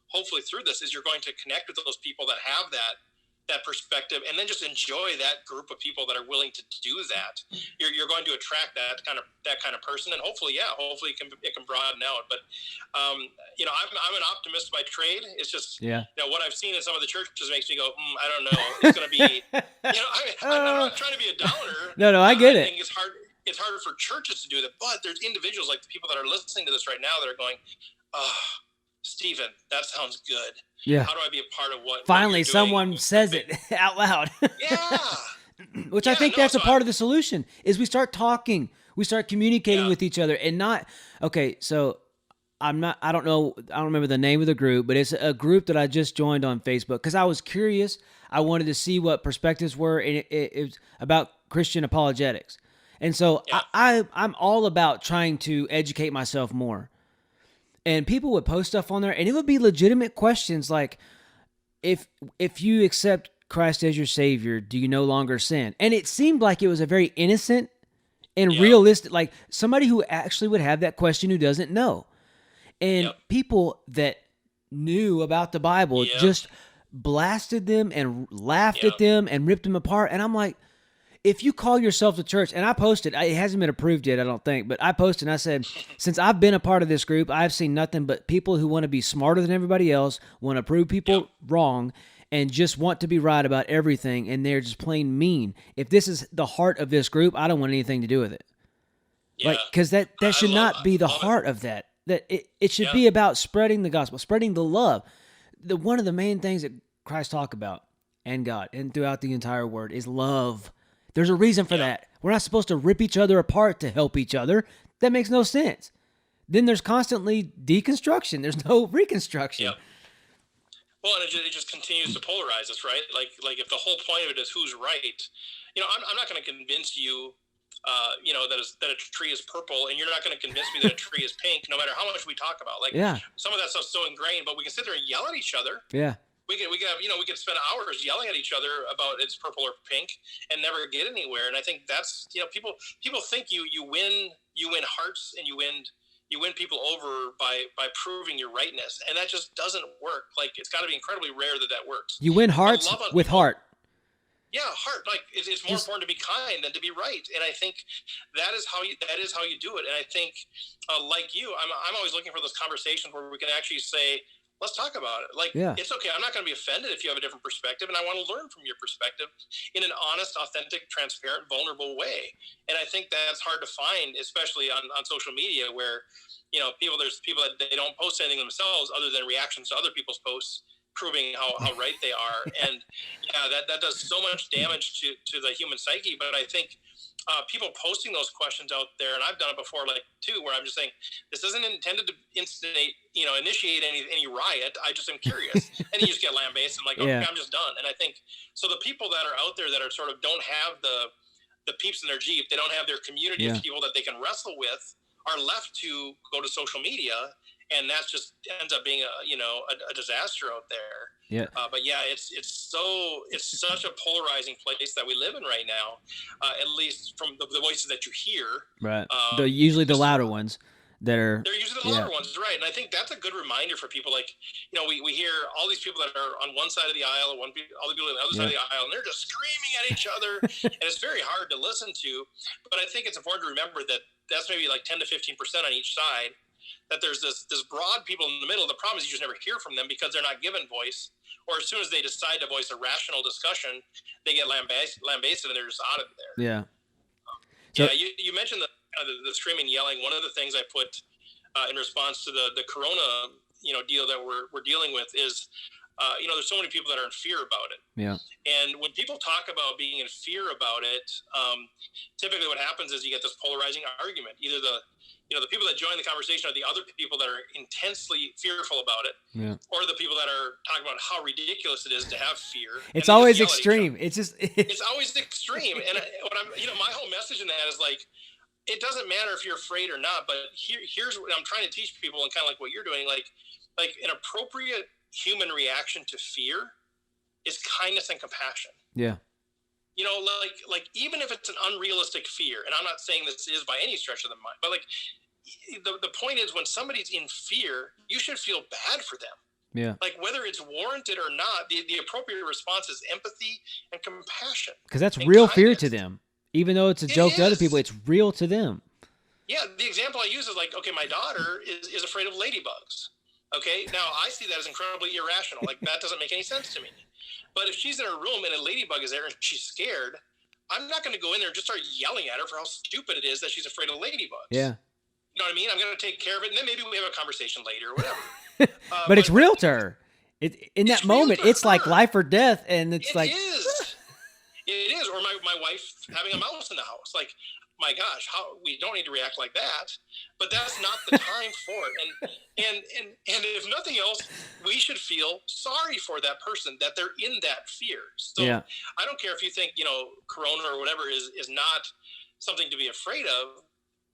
hopefully through this, is you're going to connect with those people that have that that perspective, and then just enjoy that group of people that are willing to do that. You're going to attract that kind of person, and hopefully it can broaden out. But I'm an optimist by trade. It's just what I've seen in some of the churches makes me go, I don't know. It's going to be I'm not trying to be a downer. No, I get it. I think it's hard. It's harder for churches to do that, but there's individuals like the people that are listening to this right now that are going, Stephen, that sounds good. Yeah. How do I be a part of what? Finally, someone says it out loud. Yeah. Which I think that's a part of the solution is we start talking, we start communicating with each other, and not okay. So I don't remember the name of the group, but it's a group that I just joined on Facebook because I was curious. I wanted to see what perspectives were, and it was about Christian apologetics. And so I'm all about trying to educate myself more. And people would post stuff on there, and it would be legitimate questions like, if you accept Christ as your Savior, do you no longer sin? And it seemed like it was a very innocent and realistic, like somebody who actually would have that question who doesn't know. And people that knew about the Bible just blasted them and laughed at them and ripped them apart. And I'm like, if you call yourself the church, and I posted, it hasn't been approved yet, I don't think, but I posted and I said, since I've been a part of this group, I've seen nothing but people who want to be smarter than everybody else, want to prove people wrong, and just want to be right about everything, and they're just plain mean. If this is the heart of this group, I don't want anything to do with it. Yeah. Like, because that should not be the heart of that. That it should be about spreading the gospel, spreading the love. One of the main things that Christ talked about, and God, and throughout the entire word, is love. There's a reason for that. We're not supposed to rip each other apart to help each other. That makes no sense. Then there's constantly deconstruction. There's no reconstruction. Yeah. Well, and it just continues to polarize us, right? Like if the whole point of it is who's right, I'm not going to convince you, that a tree is purple, and you're not going to convince me that a tree is pink, no matter how much we talk about. Some of that stuff's so ingrained, but we can sit there and yell at each other. Yeah. We could spend hours yelling at each other about it's purple or pink and never get anywhere. And I think that's, people think you win hearts and you win people over by proving your rightness. And that just doesn't work. Like, it's got to be incredibly rare that works. You win hearts with heart. Yeah, heart. Like, it's more important to be kind than to be right. And I think that is how you do it. And I think, like you, I'm always looking for those conversations where we can actually say, let's talk about it. Like, it's okay. I'm not going to be offended if you have a different perspective, and I want to learn from your perspective in an honest, authentic, transparent, vulnerable way. And I think that's hard to find, especially on social media, where there's people that they don't post anything themselves other than reactions to other people's posts, proving how right they are. And that does so much damage to the human psyche. But I think people posting those questions out there, and I've done it before, like too, where I'm just saying, this isn't intended to initiate any riot. I just am curious. And you just get lambasted and like, okay, I'm just done. And I think, so the people that are out there that are sort of don't have the peeps in their Jeep, they don't have their community of people that they can wrestle with, are left to go to social media. And that just ends up being a disaster out there. Yeah. But it's such a polarizing place that we live in right now. At least from the voices that you hear. Right. Usually the louder ones they're usually the louder ones, right? And I think that's a good reminder for people. Like, we hear all these people that are on one side of the aisle, all the people on the other side of the aisle, and they're just screaming at each other, and it's very hard to listen to. But I think it's important to remember that that's maybe like 10 to 15% on each side. That there's this broad people in the middle. The problem is you just never hear from them because they're not given voice. Or as soon as they decide to voice a rational discussion, they get lambasted and they're just out of there. Yeah. You mentioned the screaming, yelling. One of the things I put in response to the Corona deal that we're dealing with is there's so many people that are in fear about it. Yeah. And when people talk about being in fear about it, typically what happens is you get this polarizing argument. Either the people that join the conversation are the other people that are intensely fearful about it, or the people that are talking about how ridiculous it is to have fear. It's always extreme. It's always extreme. And my whole message in that is like, it doesn't matter if you're afraid or not, but here's what I'm trying to teach people, and kind of like what you're doing, like an appropriate human reaction to fear is kindness and compassion. Yeah. Like even if it's an unrealistic fear, and I'm not saying this is by any stretch of the mind, but like the point is when somebody's in fear, you should feel bad for them. Yeah. Like whether it's warranted or not, the appropriate response is empathy and compassion. Because that's and real fear kindness. to them. Even though it's a It joke to other people, is. it's real to them. Yeah, the example I use is like, okay, my daughter is afraid of ladybugs. Okay, now I see that as incredibly irrational. Like that doesn't make any sense to me. But if she's in her room and a ladybug is there and she's scared, I'm not going to go in there and just start yelling at her for how stupid it is that she's afraid of ladybugs. Yeah. You know what I mean? I'm going to take care of it, and then maybe we have a conversation later or whatever. But it's real to her. In that moment, it's like life or death, and it's like... It is. Or my wife having a mouse in the house. Like, my gosh, we don't need to react like that. But that's not the time for it. And if nothing else, we should feel sorry for that person, that they're in that fear. So yeah. I don't care if you think, Corona or whatever is not something to be afraid of.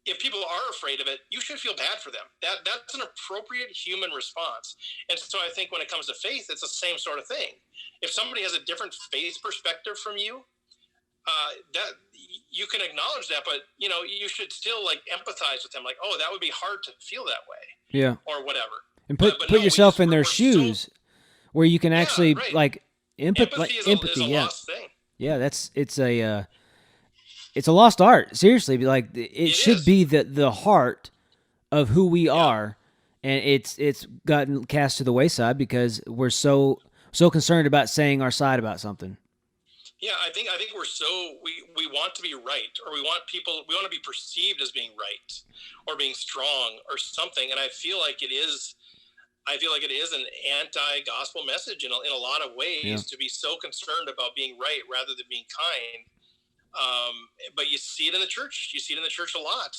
If people are afraid of it, you should feel bad for them. That's an appropriate human response. And so I think when it comes to faith, it's the same sort of thing. If somebody has a different faith perspective from you, that you can acknowledge that, but you should still like empathize with them. Like, oh, that would be hard to feel that way. Yeah. Or whatever. And put yourself in their shoes, where you can actually like empathy. Is a lost thing. Yeah, it's a lost art. Seriously, like it should be the heart of who we are, and it's gotten cast to the wayside because we're so concerned about saying our side about something. Yeah, I think we're we want to be right, or we want to be perceived as being right or being strong or something, and I feel like it is an anti-gospel message in a lot of ways to be so concerned about being right rather than being kind. But you see it in the church. You see it in the church a lot.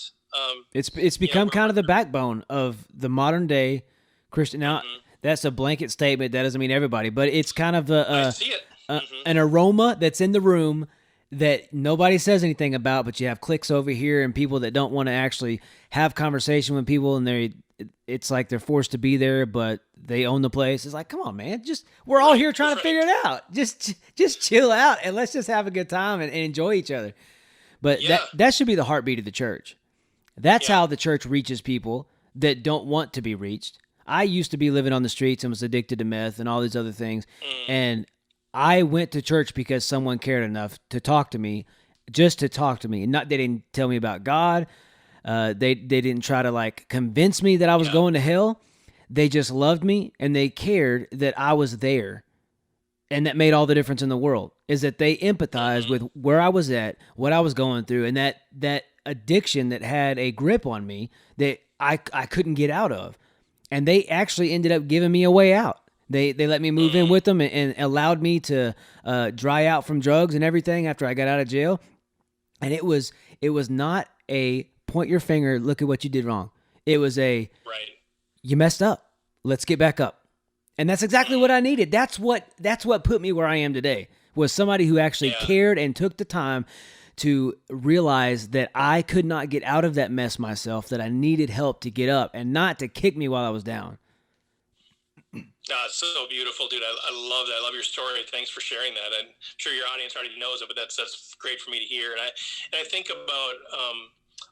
It's become kind of the backbone of the modern day Christian. Now, that's a blanket statement. That doesn't mean everybody, but it's kind of I see it. An aroma that's in the room that nobody says anything about, but you have cliques over here and people that don't want to actually have conversation with people, and it's like they're forced to be there, but they own the place. It's like, come on, man, we're all here trying to figure it out. Just chill out and let's just have a good time and enjoy each other. But that should be the heartbeat of the church. That's how the church reaches people that don't want to be reached. I used to be living on the streets and was addicted to meth and all these other things, and I went to church because someone cared enough to talk to me, just to talk to me. They didn't tell me about God. They didn't try to like convince me that I was going to hell. They just loved me and they cared that I was there. And that made all the difference in the world, is that they empathized with where I was at, what I was going through, and that addiction that had a grip on me that I couldn't get out of. And they actually ended up giving me a way out. They let me move in with them and allowed me to dry out from drugs and everything after I got out of jail. And it was not a point your finger, look at what you did wrong. It was you messed up. Let's get back up. And that's exactly what I needed. That's what put me where I am today, was somebody who actually cared and took the time to realize that I could not get out of that mess myself, that I needed help to get up and not to kick me while I was down. It's so beautiful, dude. I love that. I love your story. Thanks for sharing that. I'm sure your audience already knows it, but that's great for me to hear. And I think about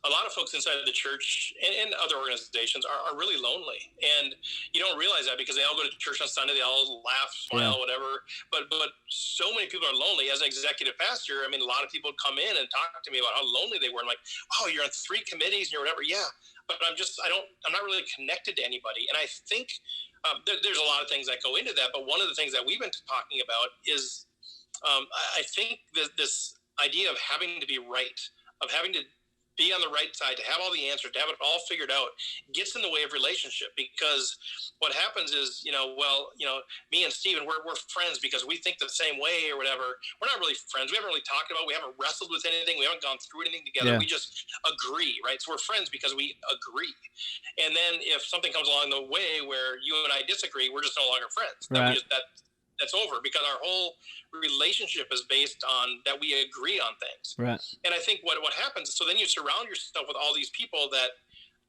a lot of folks inside the church and other organizations are really lonely, and you don't realize that because they all go to church on Sunday, they all laugh, smile, whatever. But so many people are lonely. As an executive pastor, I mean, a lot of people come in and talk to me about how lonely they were. I'm like, oh, you're on 3 committees and you're whatever. Yeah, but I'm not really connected to anybody. And I think there's a lot of things that go into that, but one of the things that we've been talking about is I think this idea of having to be right, of having to be on the right side, to have all the answers, to have it all figured out, gets in the way of relationship. Because what happens is, me and Steven, we're friends because we think the same way or whatever. We're not really friends. We haven't really talked about, we haven't wrestled with anything. We haven't gone through anything together. We just agree, right? So we're friends because we agree. And then if something comes along the way where you and I disagree, we're just no longer friends. Right. That's over, because our whole relationship is based on that we agree on things. Right. And I think what happens, so then you surround yourself with all these people that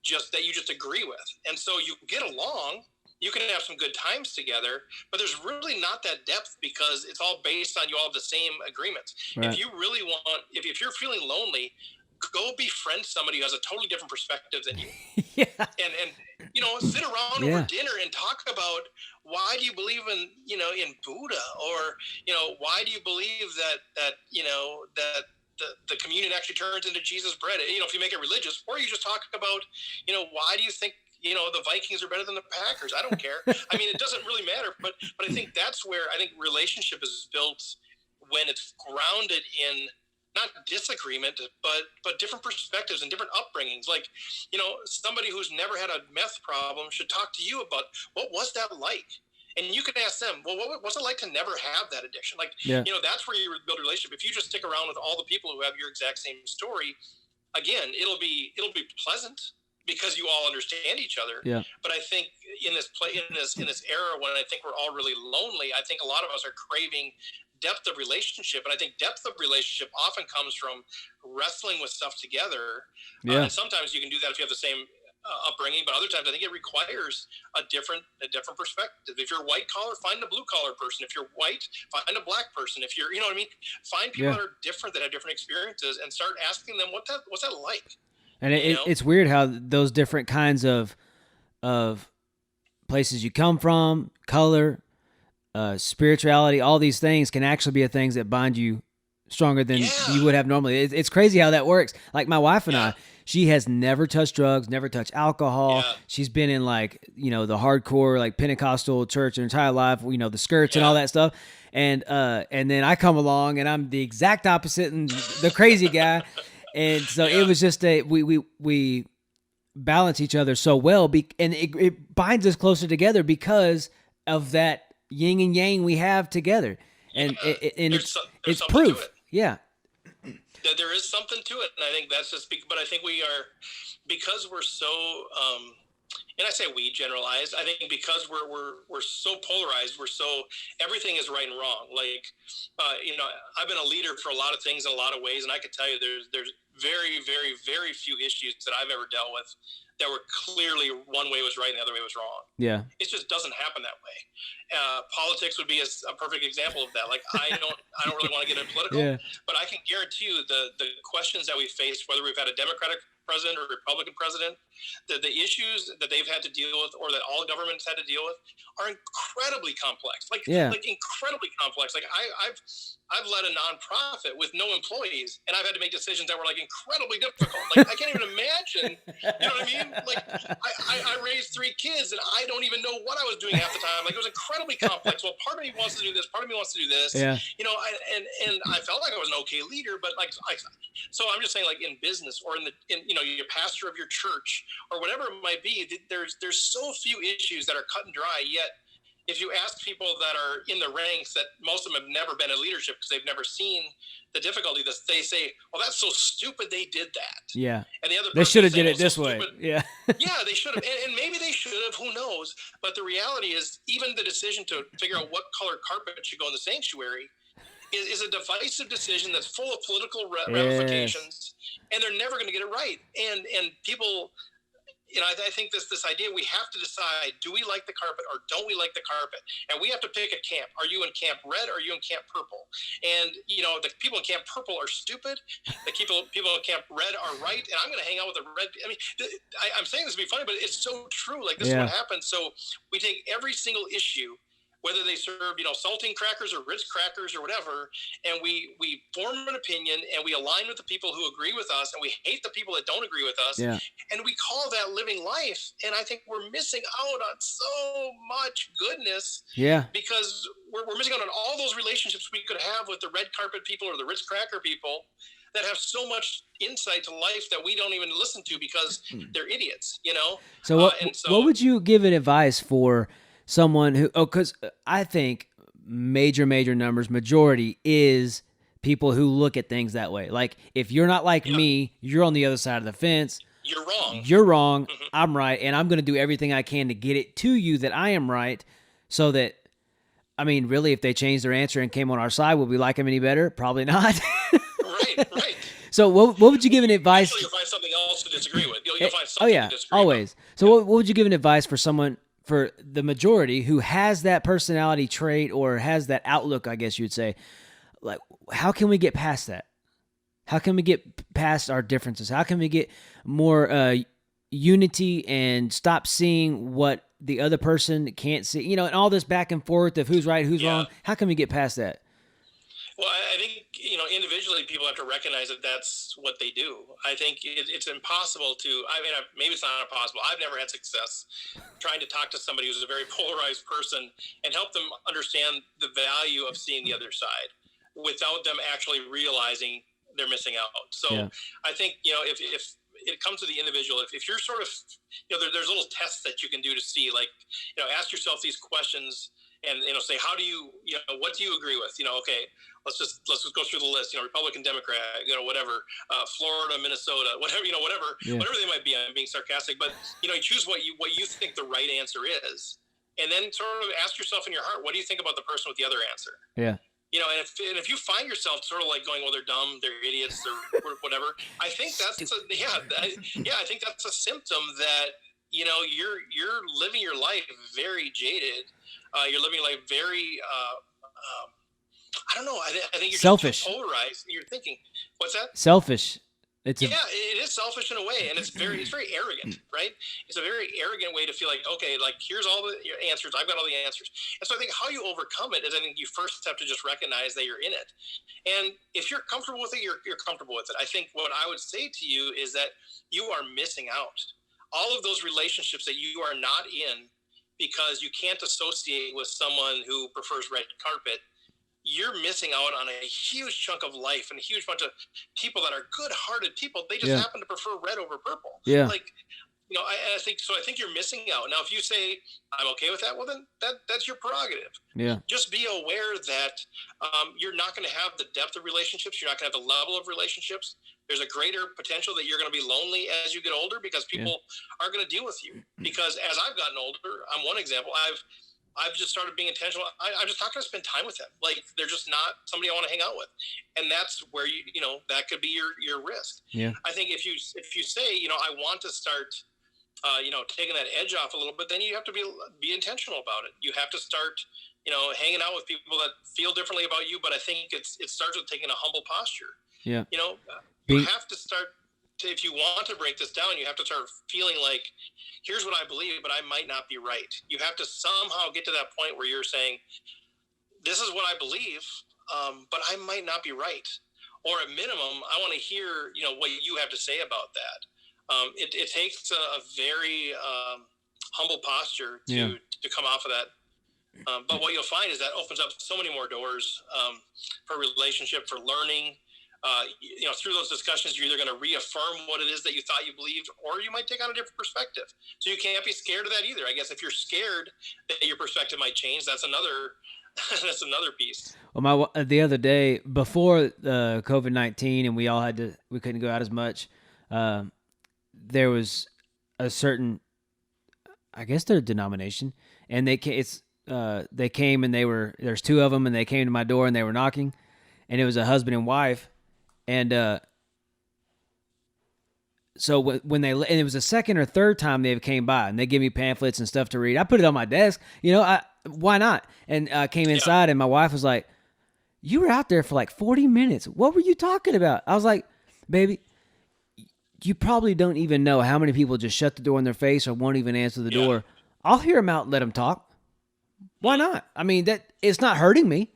you just agree with. And so you get along, you can have some good times together, but there's really not that depth because it's all based on you all have the same agreements. Right. If you really if you're feeling lonely, go befriend somebody who has a totally different perspective than you. Yeah. And sit around over dinner and talk about why do you believe in Buddha, or why do you believe that the communion actually turns into Jesus bread, if you make it religious, or you just talk about why do you think the Vikings are better than the Packers. I don't care. I mean, it doesn't really matter, but I think that's where I think relationship is built, when it's grounded in not disagreement, but different perspectives and different upbringings. Like, somebody who's never had a meth problem should talk to you about what was that like. And you can ask them, well, what's it like to never have that addiction? Like, that's where you build a relationship. If you just stick around with all the people who have your exact same story, again, it'll be pleasant because you all understand each other. Yeah. But I think in this era, when I think we're all really lonely, I think a lot of us are craving depth of relationship. And I think depth of relationship often comes from wrestling with stuff together. And sometimes you can do that if you have the same upbringing, but other times I think it requires a different perspective. If you're white collar, find a blue collar person. If you're white, find a black person. If you're, find people that are different, that have different experiences, and start asking them what's that like. And it's weird how those different kinds of places you come from, color, spirituality, all these things can actually be things that bind you stronger than you would have normally. It's crazy how that works. Like my wife and I, she has never touched drugs, never touched alcohol. Yeah. She's been in the hardcore like Pentecostal church her entire life, the skirts and all that stuff. And then I come along and I'm the exact opposite and the crazy guy. And so it was just we balance each other so well, and it binds us closer together because of that yin and yang we have together. And it's proof. Yeah. There is something to it, and I think that's just. But I think we are, because we're so, and I say we generalize. I think because we're so polarized, everything is right and wrong. Like, I've been a leader for a lot of things in a lot of ways, and I can tell you there's very, very, very few issues that I've ever dealt with that were clearly one way was right and the other way was wrong. Yeah. It just doesn't happen that way. Politics would be a perfect example of that. Like, I don't really want to get into political, but I can guarantee you the questions that we face, whether we've had a Democratic president or Republican president, the issues that they've had to deal with, or that all governments had to deal with, are incredibly complex. Like incredibly complex. Like I've led a nonprofit with no employees, and I've had to make decisions that were like incredibly difficult. Like, I can't even imagine. You know what I mean? Like, I raised 3 kids, and I don't even know what I was doing half the time. Like, it was incredibly complex. Well, part of me wants to do this, part of me wants to do this. Yeah. And I felt like I was an okay leader, but so I'm just saying, like, in business or in your pastor of your church or whatever it might be, there's so few issues that are cut and dry. Yet, if you ask people that are in the ranks, that most of them have never been in leadership because they've never seen the difficulty, that they say, well, that's so stupid they did that. Yeah. And the other they should have did it this way. Yeah. Yeah, they should have. And maybe they should have, who knows? But the reality is, even the decision to figure out what color carpet should go in the sanctuary is a divisive decision that's full of political ramifications, and they're never going to get it right. And people, I think this idea, we have to decide, do we like the carpet or don't we like the carpet? And we have to pick a camp. Are you in camp red or are you in camp purple? And, the people in camp purple are stupid. The people in camp red are right. And I'm going to hang out with the red. I mean, I'm saying this to be funny, but it's so true. Like, this is what happens. So we take every single issue, whether they serve, saltine crackers or Ritz crackers or whatever, and we form an opinion and we align with the people who agree with us, and we hate the people that don't agree with us, and we call that living life. And I think we're missing out on so much goodness, because we're missing out on all those relationships we could have with the red carpet people or the Ritz cracker people that have so much insight to life that we don't even listen to because they're idiots, So what would you give an advice for someone who, because I think major numbers, majority is people who look at things that way. Like, if you're not like me, you're on the other side of the fence. You're wrong. You're wrong. Mm-hmm. I'm right. And I'm going to do everything I can to get it to you that I am right, so that, I mean, really, if they changed their answer and came on our side, would we like them any better? Probably not. Right. So what would you give an advice? Actually, you'll find something else to disagree with. You'll find something to disagree always. with. So what would you give an advice for someone, for the majority who has that personality trait or has that outlook, I guess you'd say? Like, how can we get past that? How can we get past our differences? How can we get more unity and stop seeing what the other person can't see? You know, and all this back and forth of who's right, who's wrong. How can we get past that? Well, I think, individually people have to recognize that that's what they do. I think it's impossible to, maybe it's not impossible. I've never had success trying to talk to somebody who's a very polarized person and help them understand the value of seeing the other side without them actually realizing they're missing out. So I think, if it comes to the individual, if you're sort of, there's little tests that you can do to see, like, ask yourself these questions and, say, how do you, what do you agree with? Okay, let's just go through the list, Republican, Democrat, whatever, Florida, Minnesota, whatever, whatever they might be. I'm being sarcastic, but, choose what you think the right answer is. And then sort of ask yourself in your heart, what do you think about the person with the other answer? Yeah. And if you find yourself sort of like going, well, they're dumb, they're idiots, they're whatever, I think that's I think that's a symptom that, you're living your life very jaded. You're living life very, I don't know. I think you're selfish, just polarized. You're thinking, what's that? Selfish. It is selfish in a way, and it's very arrogant, right? It's a very arrogant way to feel like, okay, like here's all the answers. I've got all the answers. And so I think how you overcome it is, I think you first have to just recognize that you're in it. And if you're comfortable with it, you're comfortable with it. I think what I would say to you is that you are missing out. All of those relationships that you are not in because you can't associate with someone who prefers red carpet, you're missing out on a huge chunk of life and a huge bunch of people that are good-hearted people. They just happen to prefer red over purple. Yeah. Like, I think so. I think you're missing out. Now, if you say I'm okay with that, well, then that's your prerogative. Yeah. Just be aware that you're not going to have the depth of relationships. You're not going to have the level of relationships. There's a greater potential that you're going to be lonely as you get older because people are going to deal with you. Because as I've gotten older, I'm one example. I've just started being intentional. I'm just not going to spend time with them. Like, they're just not somebody I want to hang out with. And that's where that could be your risk. Yeah. I think if you say, I want to start, taking that edge off a little bit, then you have to be intentional about it. You have to start, hanging out with people that feel differently about you. But I think it starts with taking a humble posture. Yeah. You have to start. If you want to break this down, you have to start feeling like, here's what I believe, but I might not be right. You have to somehow get to that point where you're saying, this is what I believe, but I might not be right. Or at minimum, I want to hear, what you have to say about that. It takes a very humble posture to come off of that. But what you'll find is that opens up so many more doors for relationship, for learning. Through those discussions, you're either going to reaffirm what it is that you thought you believed, or you might take on a different perspective. So you can't be scared of that either. I guess if you're scared that your perspective might change, that's another piece. Well, the other day before COVID-19, and we couldn't go out as much. There was a certain, I guess, their denomination, and they came and there's two of them, and they came to my door and they were knocking, and it was a husband and wife. And so when and it was the second or third time they came by, and they give me pamphlets and stuff to read. I put it on my desk, why not? And I came inside, and my wife was like, "You were out there for like 40 minutes. What were you talking about?" I was like, "Baby, you probably don't even know how many people just shut the door in their face or won't even answer the door. I'll hear them out and let them talk. Why not? I mean, it's not hurting me."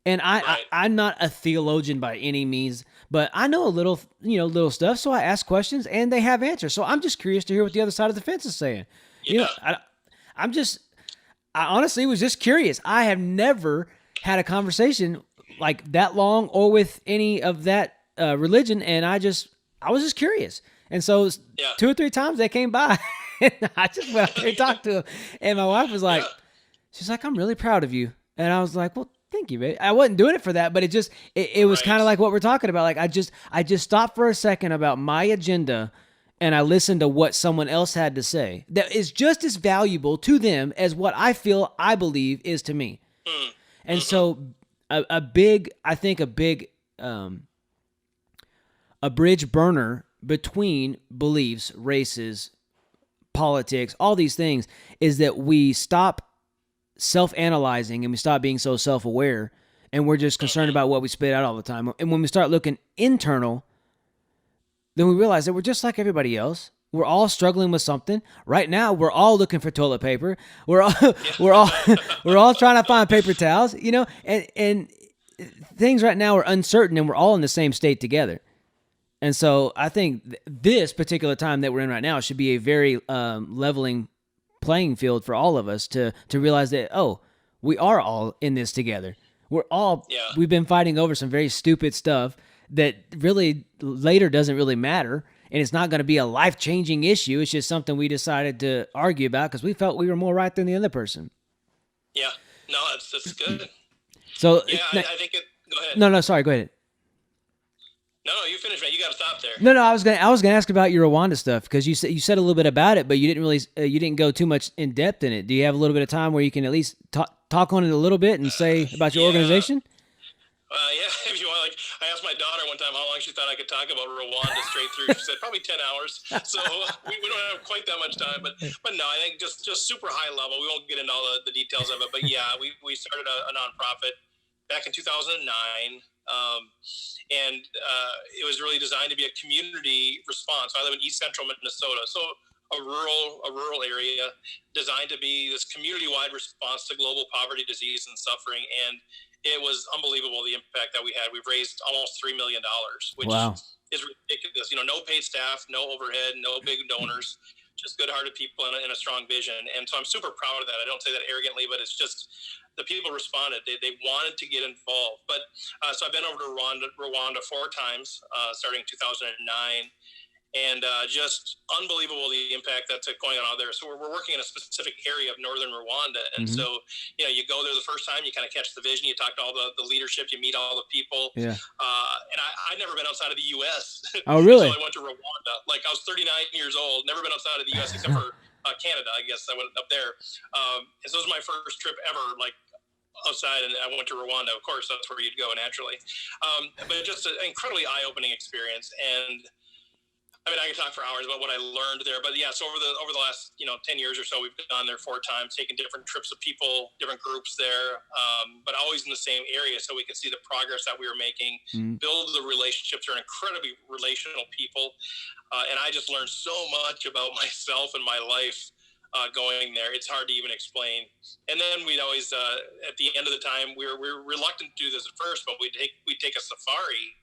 And I'm not a theologian by any means, but I know a little stuff. So I ask questions and they have answers. So I'm just curious to hear what the other side of the fence is saying. Yeah. I honestly was just curious. I have never had a conversation like that long or with any of that religion. And I was just curious. And so 2 or 3 times they came by and I just went out there and talked to them. And my wife was like, she's like, "I'm really proud of you." And I was like, "Well, thank you, babe." I wasn't doing it for that, but it was kind of like what we're talking about. Like I just stopped for a second about my agenda and I listened to what someone else had to say that is just as valuable to them as what I believe is to me. And so a big a bridge burner between beliefs, races, politics, all these things is that we stop self-analyzing and we stop being so self-aware and we're just concerned about what we spit out all the time. And when we start looking internal, then we realize that we're just like everybody else. We're all struggling with something. Right now, we're all looking for toilet paper. We're all we're all trying to find paper towels, and things right now are uncertain, and we're all in the same state together. And so I think this particular time that we're in right now should be a very leveling playing field for all of us to realize that, we are all in this together. We've been fighting over some very stupid stuff that really later doesn't really matter, and it's not going to be a life-changing issue. It's just something we decided to argue about because we felt we were more right than the other person. Yeah. No, that's good. So yeah, I think it. Go ahead. No, sorry. Go ahead. No, you finish, man. You got to stop there. No, I was gonna ask about your Rwanda stuff because you said a little bit about it, but you didn't really you didn't go too much in depth in it. Do you have a little bit of time where you can at least talk on it a little bit and say about your organization? Yeah, if you want. Like, I asked my daughter one time how long she thought I could talk about Rwanda straight through. She said probably 10 hours. So we don't have quite that much time, but no, I think just super high level. We won't get into all the details of it, but yeah, we started a nonprofit back in 2009. And it was really designed to be a community response. I live in East Central Minnesota, so a rural area designed to be this community-wide response to global poverty, disease, and suffering. And it was unbelievable the impact that we had. We've raised almost $3 million, which is ridiculous. No paid staff, no overhead, no big donors, just good-hearted people and a strong vision. And so I'm super proud of that. I don't say that arrogantly, but it's just the people responded. They wanted to get involved. But so I've been over to Rwanda 4 times, starting in 2009. And just unbelievable the impact that's going on out there. So we're working in a specific area of northern Rwanda. And so, you go there the first time, you kind of catch the vision, you talk to all the leadership, you meet all the people. Yeah. And I'd never been outside of the U.S. Oh, really? So I went to Rwanda. Like, I was 39 years old, never been outside of the U.S. except for Canada, I guess. I went up there. And so it was my first trip ever, like, outside, and I went to Rwanda. Of course, that's where you'd go naturally. But just an incredibly eye-opening experience. And I mean, I can talk for hours about what I learned there, but yeah. So over the last 10 years or so, we've gone there 4 times, taken different trips of people, different groups there, but always in the same area, so we could see the progress that we were making, build the relationships. They're incredibly relational people, and I just learned so much about myself and my life going there. It's hard to even explain. And then we'd always, at the end of the time, we were reluctant to do this at first, but we'd take a safari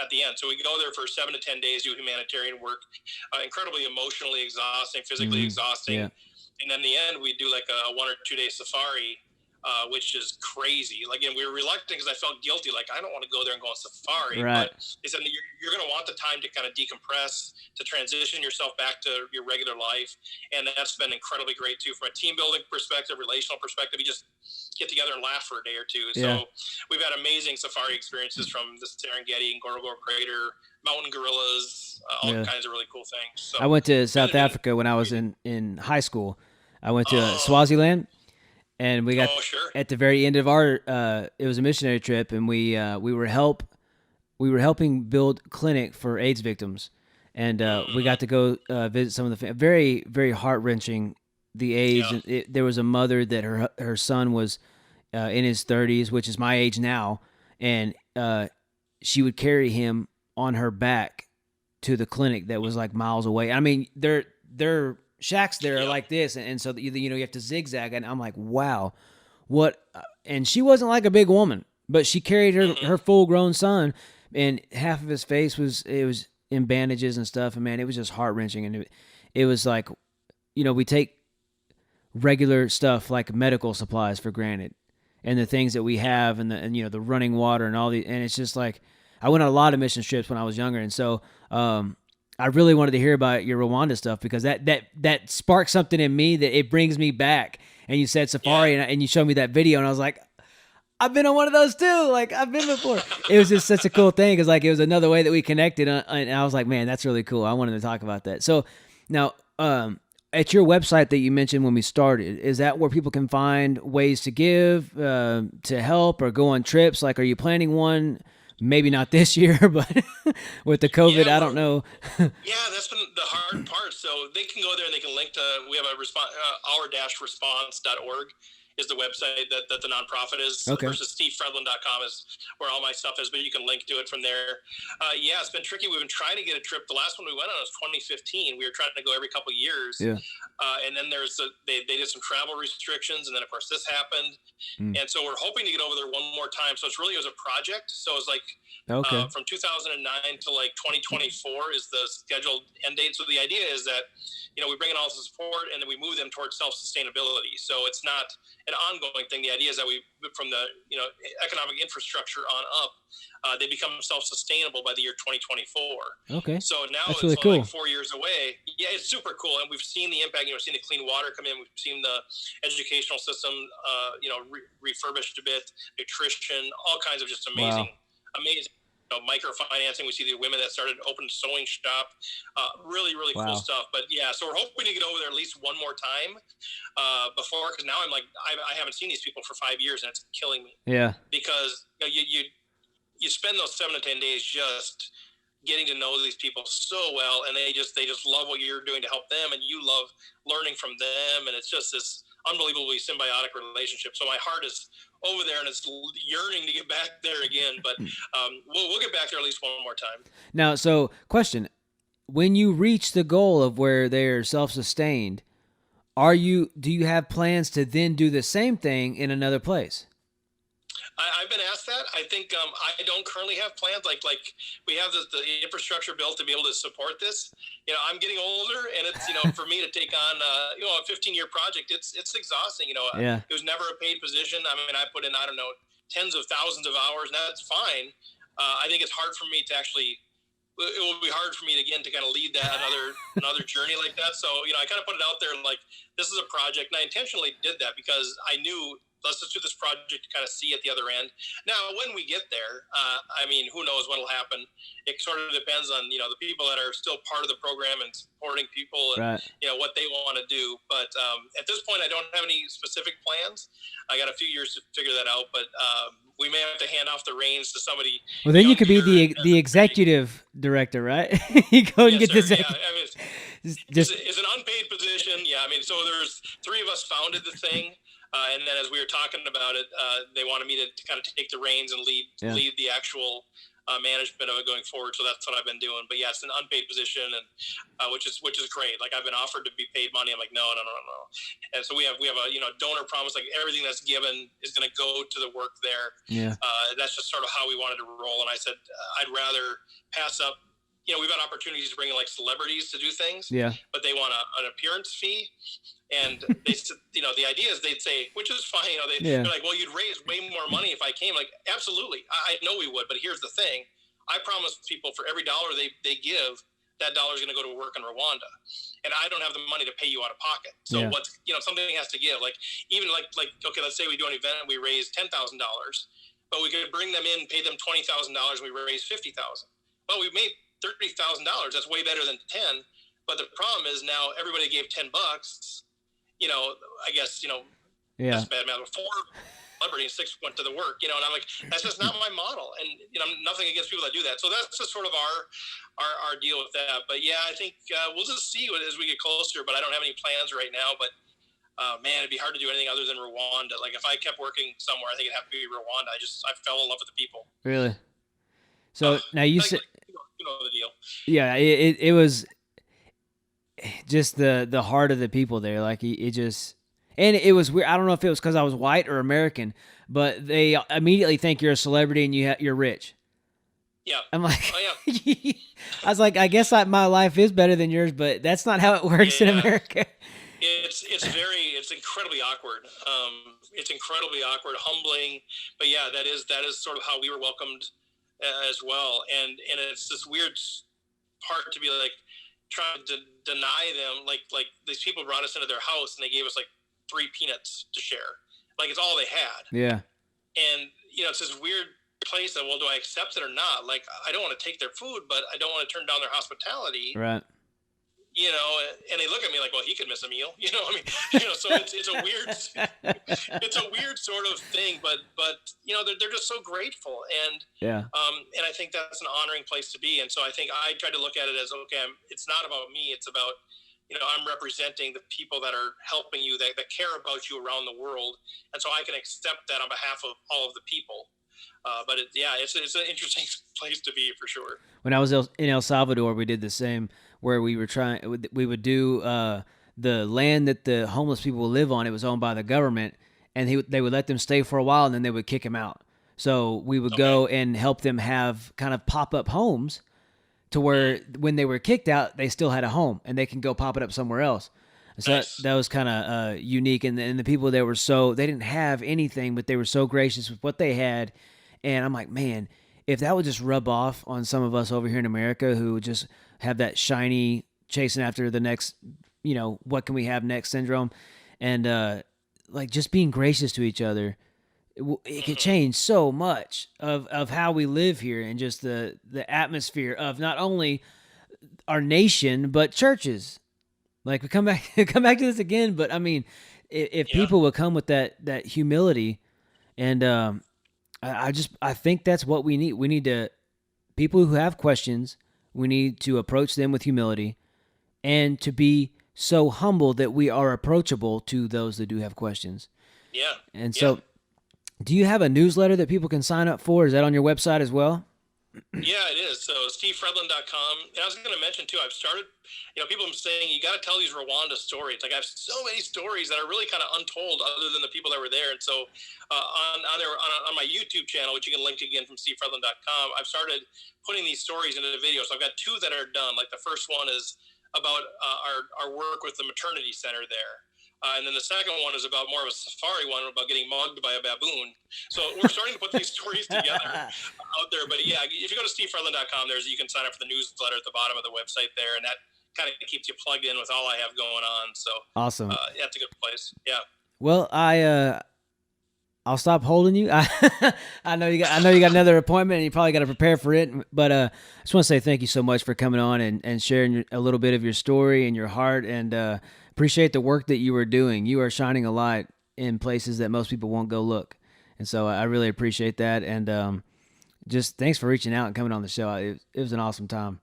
at the end. So we go there for 7 to 10 days, do humanitarian work, incredibly emotionally exhausting, physically exhausting. Yeah. And then the end, we do like a 1 or 2 day safari, which is crazy. Like, and we were reluctant because I felt guilty. Like, I don't want to go there and go on safari. Right. But they said you're going to want the time to kind of decompress, to transition yourself back to your regular life. And that's been incredibly great too, from a team building perspective, relational perspective. You just get together and laugh for a day or two. So we've had amazing safari experiences from the Serengeti and Ngorongoro Crater, mountain gorillas, all kinds of really cool things. So, I went to South Africa when I was in high school. I went to Swaziland. And we got at the very end of our it was a missionary trip, and we were helping build a clinic for AIDS victims, and we got to go visit some of the very, very heart-wrenching the AIDS. Yeah. There was a mother that her son was in his 30s, which is my age now, and she would carry him on her back to the clinic that was like miles away. I mean, they're shacks there are like this, and so you have to zigzag, and I'm like, wow, what? And she wasn't like a big woman, but she carried her full-grown son, and half of his face was in bandages and stuff, and man, it was just heart-wrenching, and it was like, we take regular stuff like medical supplies for granted, and the things that we have, and the running water and all and it's just like, I went on a lot of mission trips when I was younger, and so I really wanted to hear about your Rwanda stuff, because that sparked something in me that it brings me back. And you said safari, and you showed me that video, and I was like, I've been on one of those too. Like, I've been before. It was just such a cool thing, because like it was another way that we connected, and I was like, man, that's really cool. I wanted to talk about that. So now, at your website that you mentioned when we started, is that where people can find ways to give, to help, or go on trips? Like, are you planning one? Maybe not this year, but with the COVID, I don't know. That's been the hard part. So they can go there and they can link to, we have a our-response.org is the website that the nonprofit is. Okay. Versus stevefredlund.com is where all my stuff is, but you can link to it from there. Yeah, it's been tricky. We've been trying to get a trip. The last one we went on was 2015. We were trying to go every couple of years. Yeah. And then they did some travel restrictions, and then of course this happened. And so we're hoping to get over there one more time. So it's really, it was a project. So it's like from 2009 to like 2024 is the scheduled end date. So the idea is that, we bring in all the support and then we move them towards self-sustainability. So it's not an ongoing thing. The idea is that we, from the, economic infrastructure on up, they become self-sustainable by the year 2024. Okay. So now That's it's really cool. like 4 years away. Yeah, it's super cool. And we've seen the impact, we've seen the clean water come in. We've seen the educational system, refurbished a bit, nutrition, all kinds of just amazing. Microfinancing. We see the women that started open sewing shop, really cool stuff. But yeah, so we're hoping to get over there at least one more time before, because now I'm like, I haven't seen these people for 5 years and it's killing me. Yeah. Because you spend those 7 to 10 days just getting to know these people so well, and they just love what you're doing to help them, and you love learning from them, and it's just this unbelievably symbiotic relationship. So my heart is over there, and it's yearning to get back there again. But we'll get back there at least one more time. Now, so question: when you reach the goal of where they're self-sustained, do you have plans to then do the same thing in another place? I've been asked that. I think I don't currently have plans. Like we have the infrastructure built to be able to support this. I'm getting older, and it's for me to take on a 15-year project. It's exhausting. It was never a paid position. I mean, I put in tens of thousands of hours, and that's fine. I think it's hard for me to actually. It will be hard for me to kind of lead that another journey like that. So I kind of put it out there like this is a project, and I intentionally did that because I knew. Let's just do this project to kind of see at the other end. Now, when we get there, who knows what will happen? It sort of depends on, the people that are still part of the program and supporting people and, what they want to do. But at this point, I don't have any specific plans. I got a few years to figure that out, but we may have to hand off the reins to somebody. Well, then you could be the executive director, right? You go and get this. Yeah, it's an unpaid position. Yeah, so there's 3 of us founded the thing. And then as we were talking about it, they wanted me to kind of take the reins and lead the actual management of it going forward. So that's what I've been doing. But yeah, it's an unpaid position, and which is great. Like I've been offered to be paid money. I'm like, no. And so we have a donor promise. Like everything that's given is going to go to the work there. Yeah. That's just sort of how we wanted to roll. And I said I'd rather pass up. We've had opportunities to bring in like celebrities to do things. Yeah. But they want an appearance fee. And they, the idea is they'd say, which is fine. They're like, well, you'd raise way more money if I came. Like, absolutely. I know we would. But here's the thing. I promise people for every dollar they give, that dollar is going to go to work in Rwanda. And I don't have the money to pay you out of pocket. So something has to give. Like, even like, okay, let's say we do an event and we raise $10,000, but we could bring them in, pay them $20,000, and we raise $50,000. Well, we made $30,000. That's way better than 10. But the problem is now everybody gave $10. I guess, that's bad math. 4 celebrities, 6 went to the work, and I'm like, that's just not my model. And, nothing against people that do that. So that's just sort of our deal with that. But yeah, I think we'll just see as we get closer, but I don't have any plans right now. But man, it'd be hard to do anything other than Rwanda. Like if I kept working somewhere, I think it'd have to be Rwanda. I fell in love with the people. Really? So now you said, you know the deal. Yeah, it was just the heart of the people there. Like it just, and it was weird. I don't know if it was because I was white or American, but they immediately think you're a celebrity and you're rich. Yeah. I'm like, I was like, I guess my life is better than yours, but that's not how it works in America. It's incredibly awkward. It's incredibly awkward, humbling, but yeah, that is sort of how we were welcomed as well. And it's this weird part to be like trying to deny them. Like these people brought us into their house and they gave us like 3 peanuts to share. Like it's all they had. Yeah. And it's this weird place that, well, do I accept it or not? Like I don't want to take their food, but I don't want to turn down their hospitality. Right. And they look at me like, well, he could miss a meal, so it's a weird sort of thing, but they're just so grateful. And, and I think that's an honoring place to be. And so I think I tried to look at it as, okay, it's not about me. It's about I'm representing the people that are helping you, that care about you around the world. And so I can accept that on behalf of all of the people. But it's an interesting place to be for sure. When I was in El Salvador, we did the same, where we would do the land that the homeless people would live on. It was owned by the government, and they would let them stay for a while, and then they would kick them out. So we would go and help them have kind of pop-up homes to where when they were kicked out, they still had a home, and they can go pop it up somewhere else. So Nice. that was kind of unique, and the people there they didn't have anything, but they were so gracious with what they had. And I'm like, man, if that would just rub off on some of us over here in America who just have that shiny chasing after the next, what can we have next syndrome, and like just being gracious to each other, it could change so much of how we live here, and just the atmosphere of not only our nation but churches. Like, we come back to this again, but I mean, if people would come with that humility, and I think that's what we need. We need to, people who have questions, we need to approach them with humility, and to be so humble that we are approachable to those that do have questions. Yeah. And so, do you have a newsletter that people can sign up for? Is that on your website as well? Yeah, it is. So stevefredlund.com. And I was going to mention too, I've started, people are saying you got to tell these Rwanda stories. Like, I have so many stories that are really kind of untold other than the people that were there. And so on my YouTube channel, which you can link again from stevefredlund.com, I've started putting these stories into the video. So I've got 2 that are done. Like, the first one is about our work with the maternity center there. And then the second one is about more of a safari one, about getting mugged by a baboon. So we're starting to put these stories together out there. But yeah, if you go to stevefredlund.com, you can sign up for the newsletter at the bottom of the website there, and that kind of keeps you plugged in with all I have going on. So awesome. That's a good place. Yeah. Well, I'll stop holding you. I know you got another appointment, and you probably got to prepare for it. But I just want to say thank you so much for coming on and sharing a little bit of your story and your heart, and appreciate the work that you are doing. You are shining a light in places that most people won't go look. And so I really appreciate that. And just thanks for reaching out and coming on the show. It was an awesome time.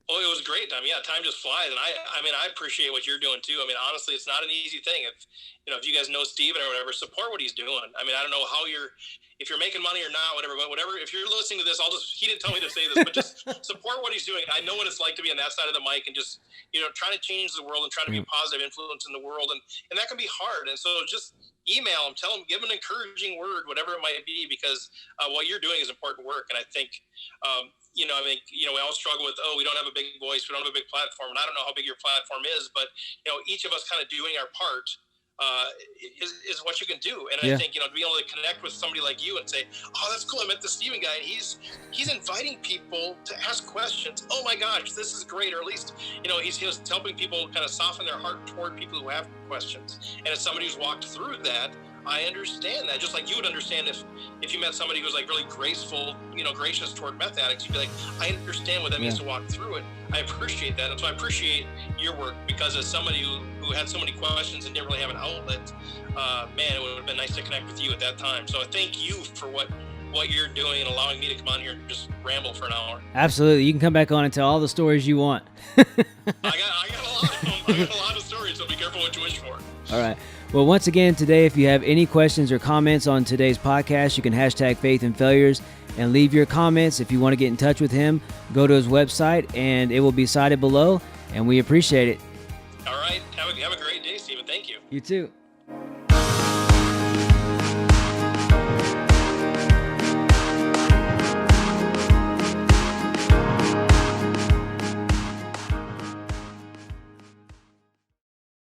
Well, it was a great time. Yeah, time just flies, and I appreciate what you're doing too. I mean, honestly, it's not an easy thing. If you guys know Steven or whatever, support what he's doing. I mean, I don't know if you're making money or not, whatever. But whatever, if you're listening to this, he didn't tell me to say this, but just support what he's doing. I know what it's like to be on that side of the mic and just trying to change the world and trying to be a positive influence in the world, and that can be hard. And so just email him, tell him, give him an encouraging word, whatever it might be, because what you're doing is important work. And I think. We all struggle with, we don't have a big voice, we don't have a big platform, and I don't know how big your platform is, but each of us kind of doing our part is what you can do. And I think to be able to connect with somebody like you and say, oh, that's cool, I met the Steven guy, and he's inviting people to ask questions. Oh my gosh, this is great. Or at least he's helping people kind of soften their heart toward people who have questions. And as somebody who's walked through that, I understand that. Just like you would understand if you met somebody who's like really graceful, gracious toward meth addicts, you'd be like, I understand what that means to walk through it. I appreciate that. And so I appreciate your work, because as somebody who had so many questions and didn't really have an outlet, man, it would have been nice to connect with you at that time. So I thank you for what you're doing and allowing me to come on here and just ramble for an hour. Absolutely. You can come back on and tell all the stories you want. I got a lot of them. I got a lot of stories, so be careful what you wish for. All right. Well, once again, today, if you have any questions or comments on today's podcast, you can hashtag Faith and Failures and leave your comments. If you want to get in touch with him, go to his website, and it will be cited below, and we appreciate it. All right. Have a great day, Steven. Thank you. You too.